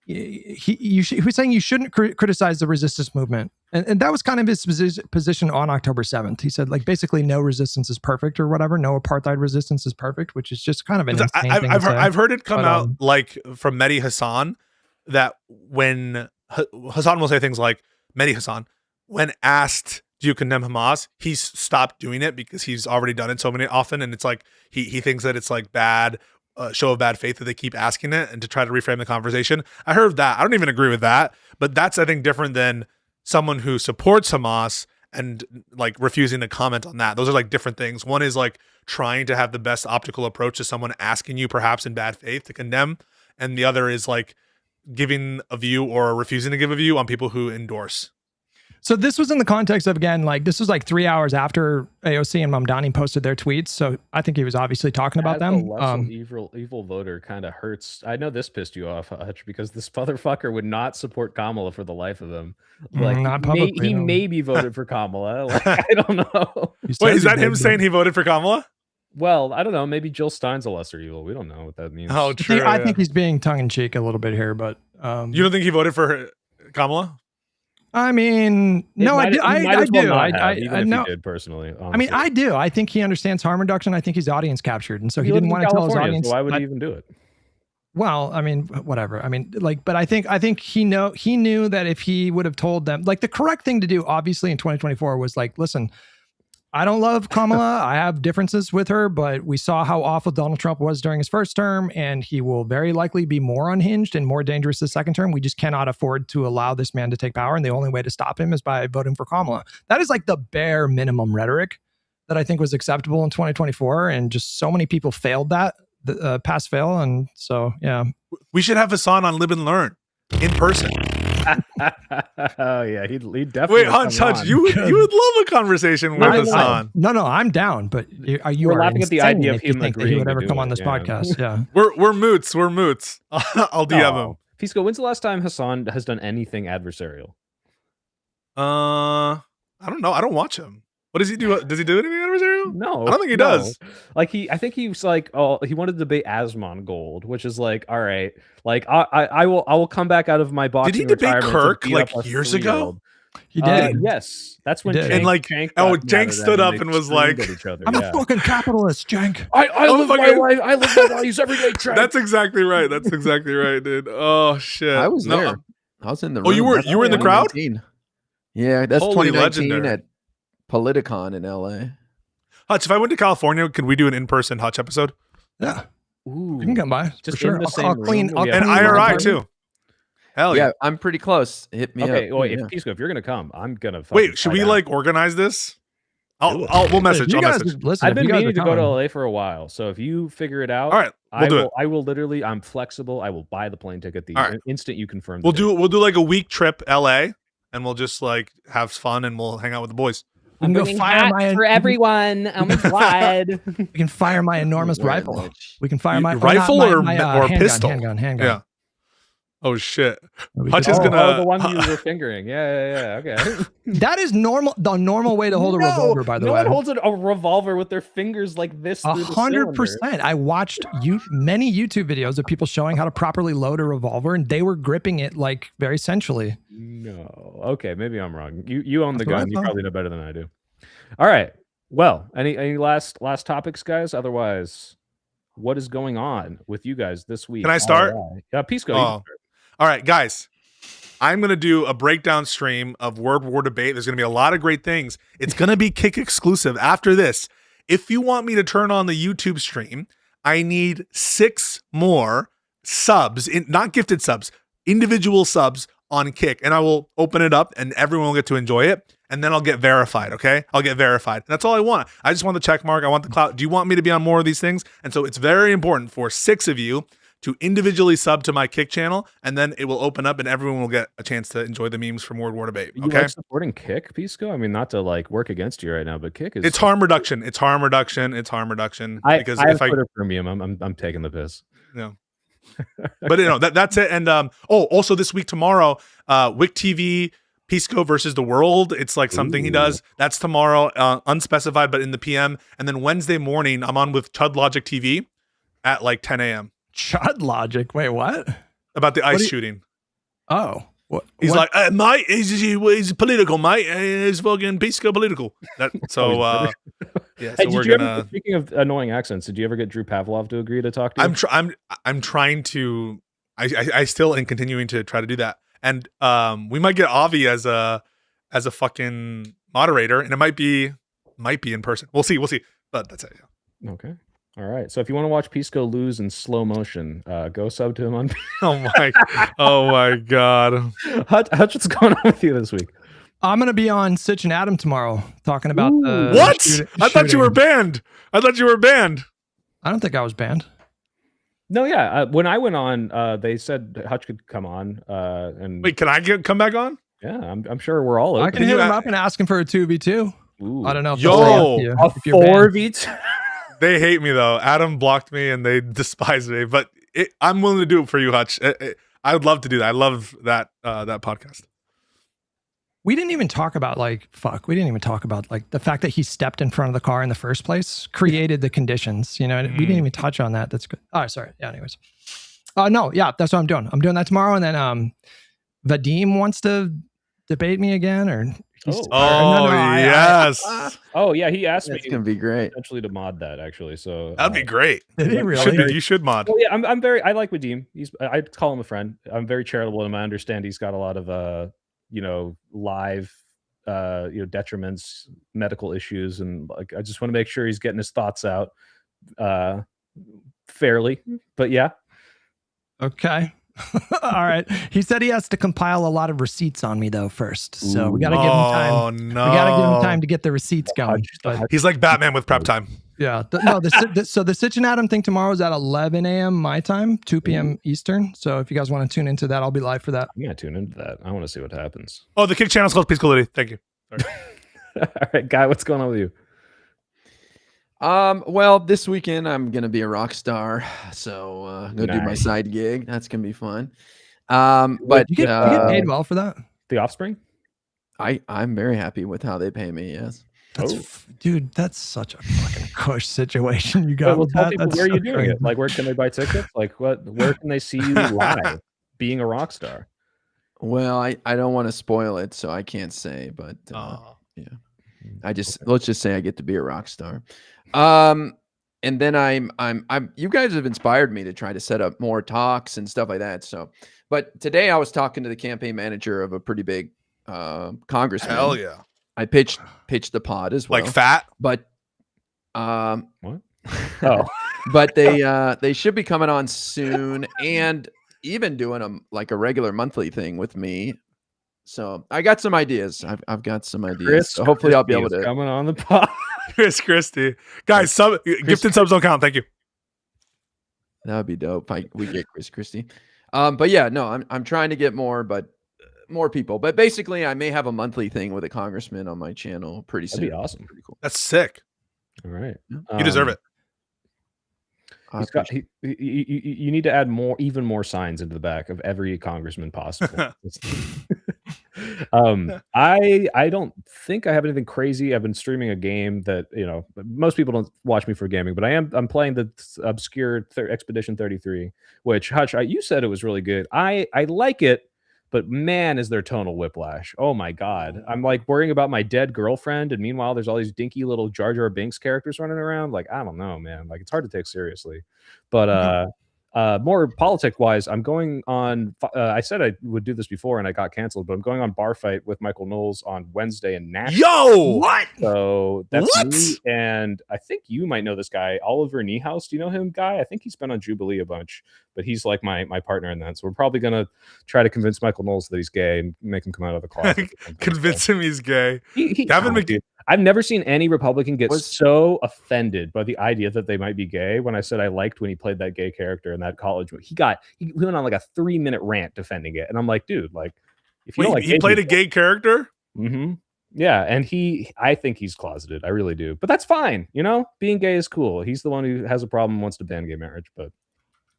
He was saying you shouldn't criticize the resistance movement, and that was kind of his position on October 7th. He said like, basically no resistance is perfect or whatever, no apartheid resistance is perfect, which is just kind of an insane thing I've heard it come out like from Mehdi Hassan that when Hassan will say things like, Mehdi Hassan, when asked, do you condemn Hamas, he's stopped doing it because he's already done it so many often, and it's like he thinks that it's like bad. Show of bad faith that they keep asking it and to try to reframe the conversation. I heard that. I don't even agree with that, but that's, I think, different than someone who supports Hamas and like refusing to comment on that. Those are like different things. One is like trying to have the best optical approach to someone asking you perhaps in bad faith to condemn. And the other is like giving a view or refusing to give a view on people who endorse. So this was in the context of, again, like this was like 3 hours after AOC and Mamdani posted their tweets. So I think he was obviously talking about them. Evil voter kind of hurts. I know this pissed you off, Hutch, because this motherfucker would not support Kamala for the life of him. Like, not publicly, he maybe voted for Kamala. Like, I don't know. Wait, is that him saying he voted for Kamala? Well, I don't know. Maybe Jill Stein's a lesser evil. We don't know what that means. Oh, true. I think he's being tongue-in-cheek a little bit here, but you don't think he voted for Kamala? I mean, no, I do. I do. I know. Did personally. Honestly. I mean, I do. I think he understands harm reduction. I think he's audience captured, and so he didn't want to tell his audience. So why would he even do it? Well, I mean, whatever. I mean, like, but I think he knew that if he would have told them, like, the correct thing to do, obviously, in 2024 was like, listen, I don't love Kamala. I have differences with her, but we saw how awful Donald Trump was during his first term, and he will very likely be more unhinged and more dangerous this second term. We just cannot afford to allow this man to take power, and the only way to stop him is by voting for Kamala. That is like the bare minimum rhetoric that I think was acceptable in 2024, and just so many people failed that, pass fail, and so, yeah. We should have Hassan on Lib and Learn in person. Oh yeah, he'd definitely. Wait, Hutch, you would love a conversation with Hassan. No, I'm down. But you We're laughing at the idea of him think that he would ever come on this podcast. Yeah, we're moots. We're moots. I'll DM him. Pisco, when's the last time Hassan has done anything adversarial? I don't know. I don't watch him. What does he do? Does he do anything adversarial? No, I don't think he does. Like I think he was like, oh, he wanted to debate Asmon Gold, which is like, all right, like I will come back out of my boxing. Did he debate Kirk like years ago? He did. Yes, that's when. And like, Jank stood up and was like, "I'm a fucking capitalist, Jank. I live my life. I live my values every day." Jank. That's exactly right. That's exactly right, dude. Oh shit. I was there. I was in the room. Oh, you were in the crowd? Yeah, that's Holy 2019 legendary. at Politicon in LA. Hutch, if I went to California, could we do an in-person Hutch episode? Yeah. Ooh, you can come by. Just for sure. in the same I'll clean. room. I'll And clean IRI too. Hell yeah. I'm pretty close. Hit me up. Okay, wait, Pisco, if you're gonna come, I'm gonna. Wait, should we like organize this? We'll message. I'll message. Listen, I've been meaning to go to LA for a while, so if you figure it out, all right, we'll do it. I will literally. I'm flexible. I will buy the plane ticket the instant you confirm. We'll do like a week trip LA, and we'll just like have fun and we'll hang out with the boys. I'm going to fire my for everyone. I'm glad. We can fire my enormous rifle. We can fire my rifle or handgun, pistol. Handgun. Yeah. Oh shit. Hutch is gonna the one you were fingering. Yeah. Okay. That is normal. The normal way to hold a revolver, by the way. No one holds a revolver with their fingers like this. 100%. I watched many YouTube videos of people showing how to properly load a revolver, and they were gripping it like very sensually. No. Okay, maybe I'm wrong. You own the gun. You probably know better than I do. All right. Well, any last topics, guys? Otherwise, what is going on with you guys this week? Can I start? Pisco. All right, guys. I'm going to do a breakdown stream of Word War Debate. There's going to be a lot of great things. It's going to be Kick exclusive after this. If you want me to turn on the YouTube stream, I need 6 more subs, not gifted subs, individual subs on Kick, and I will open it up and everyone will get to enjoy it. And then I'll get verified, okay? I'll get verified. That's all I want. I just want the check mark. I want the clout. Do you want me to be on more of these things? And so it's very important for 6 of you to individually sub to my Kick channel, and then it will open up and everyone will get a chance to enjoy the memes from Word War Debate. Okay. You like supporting Kick, Pisco? I mean, not to like work against you right now, but Kick is it's harm reduction. It's harm reduction. It's harm reduction. Because I have Twitter Premium, I'm taking the piss. Yeah. But you know, that's it. And also this week tomorrow, Wick TV Pisco versus the World. It's like something he does. That's tomorrow, unspecified, but in the PM. And then Wednesday morning, I'm on with Chud Logic TV at like 10 a.m. Chud Logic. Wait, what? About the ice shooting. Oh, what? He's like, mate, he's political, mate. He's fucking Pisco political. So we're gonna. Speaking of annoying accents, did you ever get Drew Pavlov to agree to talk to you? I'm trying to. I still am continuing to try to do that, and we might get Avi as a fucking moderator, and it might be in person. We'll see. But that's it. Yeah. Okay. All right. So if you want to watch Pisco lose in slow motion, go sub to him on. Oh my God. Hutch, what's going on with you this week? I'm gonna be on Sitch and Adam tomorrow talking about what? I thought you were banned. I don't think I was banned. No, yeah. When I went on, they said Hutch could come on. And wait, can I come back on? Yeah, I'm sure we're all open. I can hit him up and ask him for a 2v2. I don't know. If a 4v2. They hate me though. Adam blocked me and they despise me, but I'm willing to do it for you, Hutch. I would love to do that. I love that podcast. We didn't even talk about we didn't even talk about like the fact that he stepped in front of the car in the first place created the conditions, you know, we didn't even touch on that. That's good. Oh, sorry. Yeah. Anyways. No. Yeah. That's what I'm doing. I'm doing that tomorrow. And then, Vadim wants to debate me again or. Yes. Oh yeah, he asked me. It's gonna be great. Essentially to mod that actually. So that'd be great. Did he really? You should mod. Well, yeah, I like Vadim. I call him a friend. I'm very charitable to him. I understand he's got a lot of live detriments, medical issues, and like I just want to make sure he's getting his thoughts out fairly. But yeah. Okay. All right. He said he has to compile a lot of receipts on me though first. So we got to give him time. No. We got to give him time to get the receipts going. He's like Batman with prep time. Yeah. So the Cincinnati thing tomorrow is at 11 a.m. my time, 2 p.m. Eastern. So if you guys want to tune into that, I'll be live for that. I'm gonna tune into that. I want to see what happens. Oh, the Kick channel is called Pisco. Thank you. Sorry. All right, Guy, what's going on with you? Well, this weekend I'm gonna be a rock star, so I'm gonna do my side gig. That's gonna be fun. But you get paid well for that. The Offspring. I'm very happy with how they pay me. Yes. Dude, that's such a fucking cush situation you got. Well, tell people where are you doing it? Like, where can they buy tickets? Like, where can they see you live being a rock star? Well, I don't want to spoil it, so I can't say. But yeah, let's just say I get to be a rock star. And then I'm you guys have inspired me to try to set up more talks and stuff like that. So, but today I was talking to the campaign manager of a pretty big congressman. Hell yeah. I pitched the pod as well. Like fat? But what? Oh. But they should be coming on soon and even doing a regular monthly thing with me. So I got some ideas. I've got some ideas. So hopefully I'll be able to coming on the pod. Chris Christie. Guys, gifted subs don't count. Thank you. That would be dope. We get Chris Christie. But yeah, no, I'm trying to get more people. But basically, I may have a monthly thing with a congressman on my channel pretty soon. That'd be awesome. Pretty cool. That's sick. All right. You deserve it. You need to add even more signs into the back of every congressman possible. I don't think I have anything crazy. I've been streaming a game that, most people don't watch me for gaming, but I'm playing the obscure Expedition 33, which Hutch, you said it was really good. I like it. But man, is there tonal whiplash. Oh my God. I'm like worrying about my dead girlfriend. And meanwhile, there's all these dinky little Jar Jar Binks characters running around. Like, I don't know, man. Like, it's hard to take seriously. But more politic wise, I'm going on. I said I would do this before and I got canceled, but I'm going on Bar Fight with Michael Knowles on Wednesday in Nashville. Yo, what? So that's me. And I think you might know this guy, Oliver Niehaus. Do you know him, Guy? I think he's been on Jubilee a bunch, but he's like my partner in that. So we're probably going to try to convince Michael Knowles that he's gay and make him come out of the closet. Convince him he's gay. I've never seen any Republican get so offended by the idea that they might be gay. When I said I liked when he played that gay character in that college, he went on like a 3-minute rant defending it, and I'm like, dude, like, if you don't like, he played a gay character. Mm-hmm. Yeah, and I think he's closeted. I really do, but that's fine. Being gay is cool. He's the one who has a problem and wants to ban gay marriage. But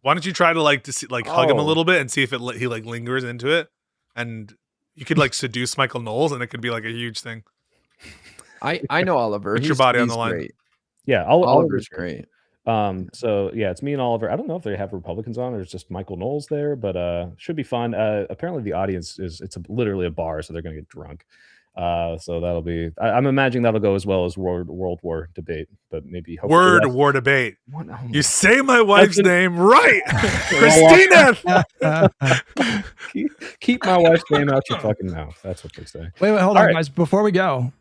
why don't you try to hug him a little bit and see if he lingers into it, and you could seduce Michael Knowles, and it could be like a huge thing. I know Oliver. Put your body on the line. Great. Yeah, Oliver's great. So yeah, it's me and Oliver. I don't know if they have Republicans on or it's just Michael Knowles there, but should be fun. Apparently the audience it's literally a bar, so they're gonna get drunk. So that'll be. I'm imagining that'll go as well as World War debate, but maybe war debate. You say my wife's name right, Christina. Keep my wife's name out your fucking mouth. That's what they say. Wait, hold on, guys. Before we go,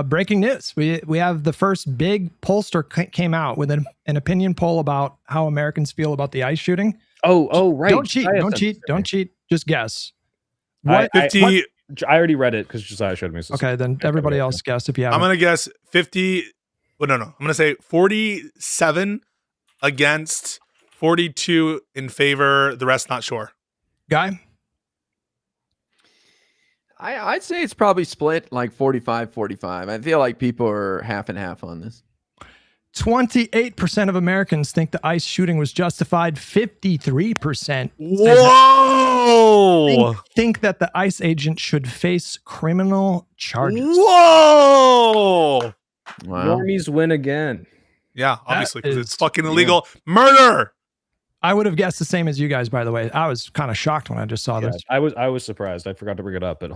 breaking news. We have the first big pollster came out with an opinion poll about how Americans feel about the ICE shooting. Oh, right. Don't cheat. Just guess. What? 50. I already read it because Josiah showed me. Okay, then everybody else guess if you have. I'm gonna guess 50. Well, no. I'm gonna say 47 against, 42 in favor. The rest not sure. Guy. I'd say it's probably split like 45-45. I feel like people are half and half on this. 28% of Americans think the ICE shooting was justified. 53%. Whoa! Think that the ICE agent should face criminal charges. Whoa! Wow. Normies win again. Yeah, obviously, because it's fucking illegal. Murder! I would have guessed the same as you guys, by the way. I was kind of shocked when I just saw this. I was surprised. I forgot to bring it up, but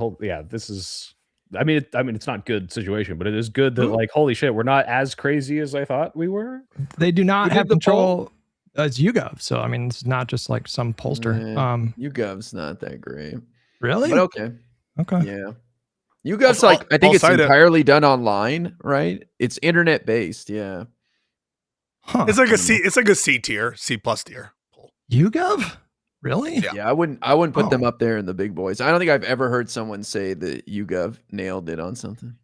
this is. I mean, it's not a good situation, but it is good that holy shit, we're not as crazy as I thought we were. They do not have control as YouGov, so I mean, it's not just like some pollster. YouGov's not that great, really. But okay, yeah. YouGov's I think it's entirely done online, right? It's internet based, yeah. Huh. It's like a C. It's like a C tier, C+ tier. YouGov. Really? Yeah, I wouldn't put them up there in the big boys. I don't think I've ever heard someone say that YouGov nailed it on something.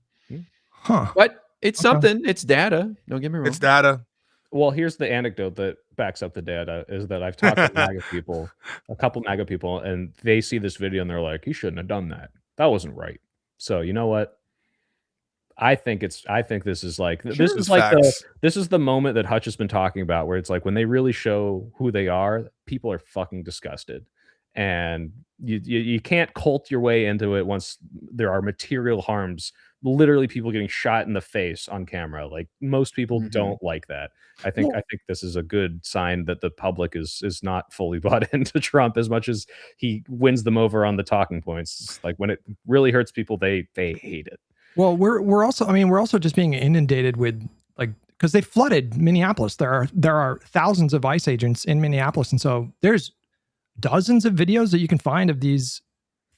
Huh. But it's something. It's data. Don't get me wrong. It's data. Well, here's the anecdote that backs up the data is that I've talked to MAGA people, a couple MAGA people, and they see this video and they're like, "You shouldn't have done that. That wasn't right." So you know what? I think this is like this is like this is the moment that Hutch has been talking about, where it's like when they really show who they are, people are fucking disgusted, and you can't cult your way into it once there are material harms, literally people getting shot in the face on camera. Like most people don't like that. I think this is a good sign that the public is not fully bought into Trump as much as he wins them over on the talking points. It's like when it really hurts people, they hate it. Well, we're also just being inundated with, like, because they flooded Minneapolis. There are thousands of ICE agents in Minneapolis, and so there's dozens of videos that you can find of these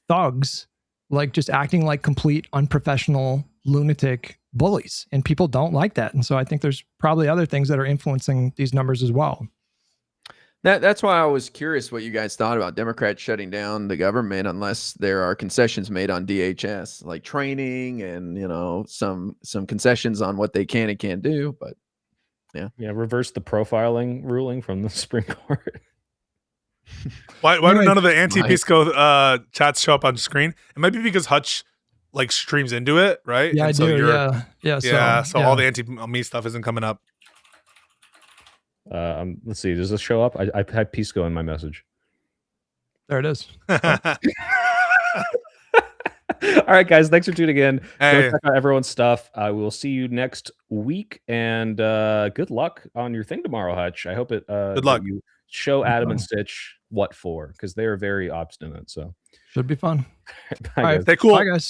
thugs like just acting like complete unprofessional lunatic bullies, and people don't like that. And so I think there's probably other things that are influencing these numbers as well. That's why I was curious what you guys thought about Democrats shutting down the government unless there are concessions made on DHS, like training and, you know, some concessions on what they can and can't do. But yeah, reverse the profiling ruling from the Supreme Court. Why do none of the anti-Pisco chats show up on screen? It might be because Hutch like streams into it, right? Yeah, and I so do. So all the anti-me stuff isn't coming up. Let's see. Does this show up? I had Pisco in my message. There it is. All right, guys. Thanks for tuning in. Hey. Go check out everyone's stuff. I will see you next week, and good luck on your thing tomorrow, Hutch. I hope it. Good luck. You show Adam and Stitch what for, because they are very obstinate. So should be fun. Bye, All right, guys. Stay cool. Bye, guys.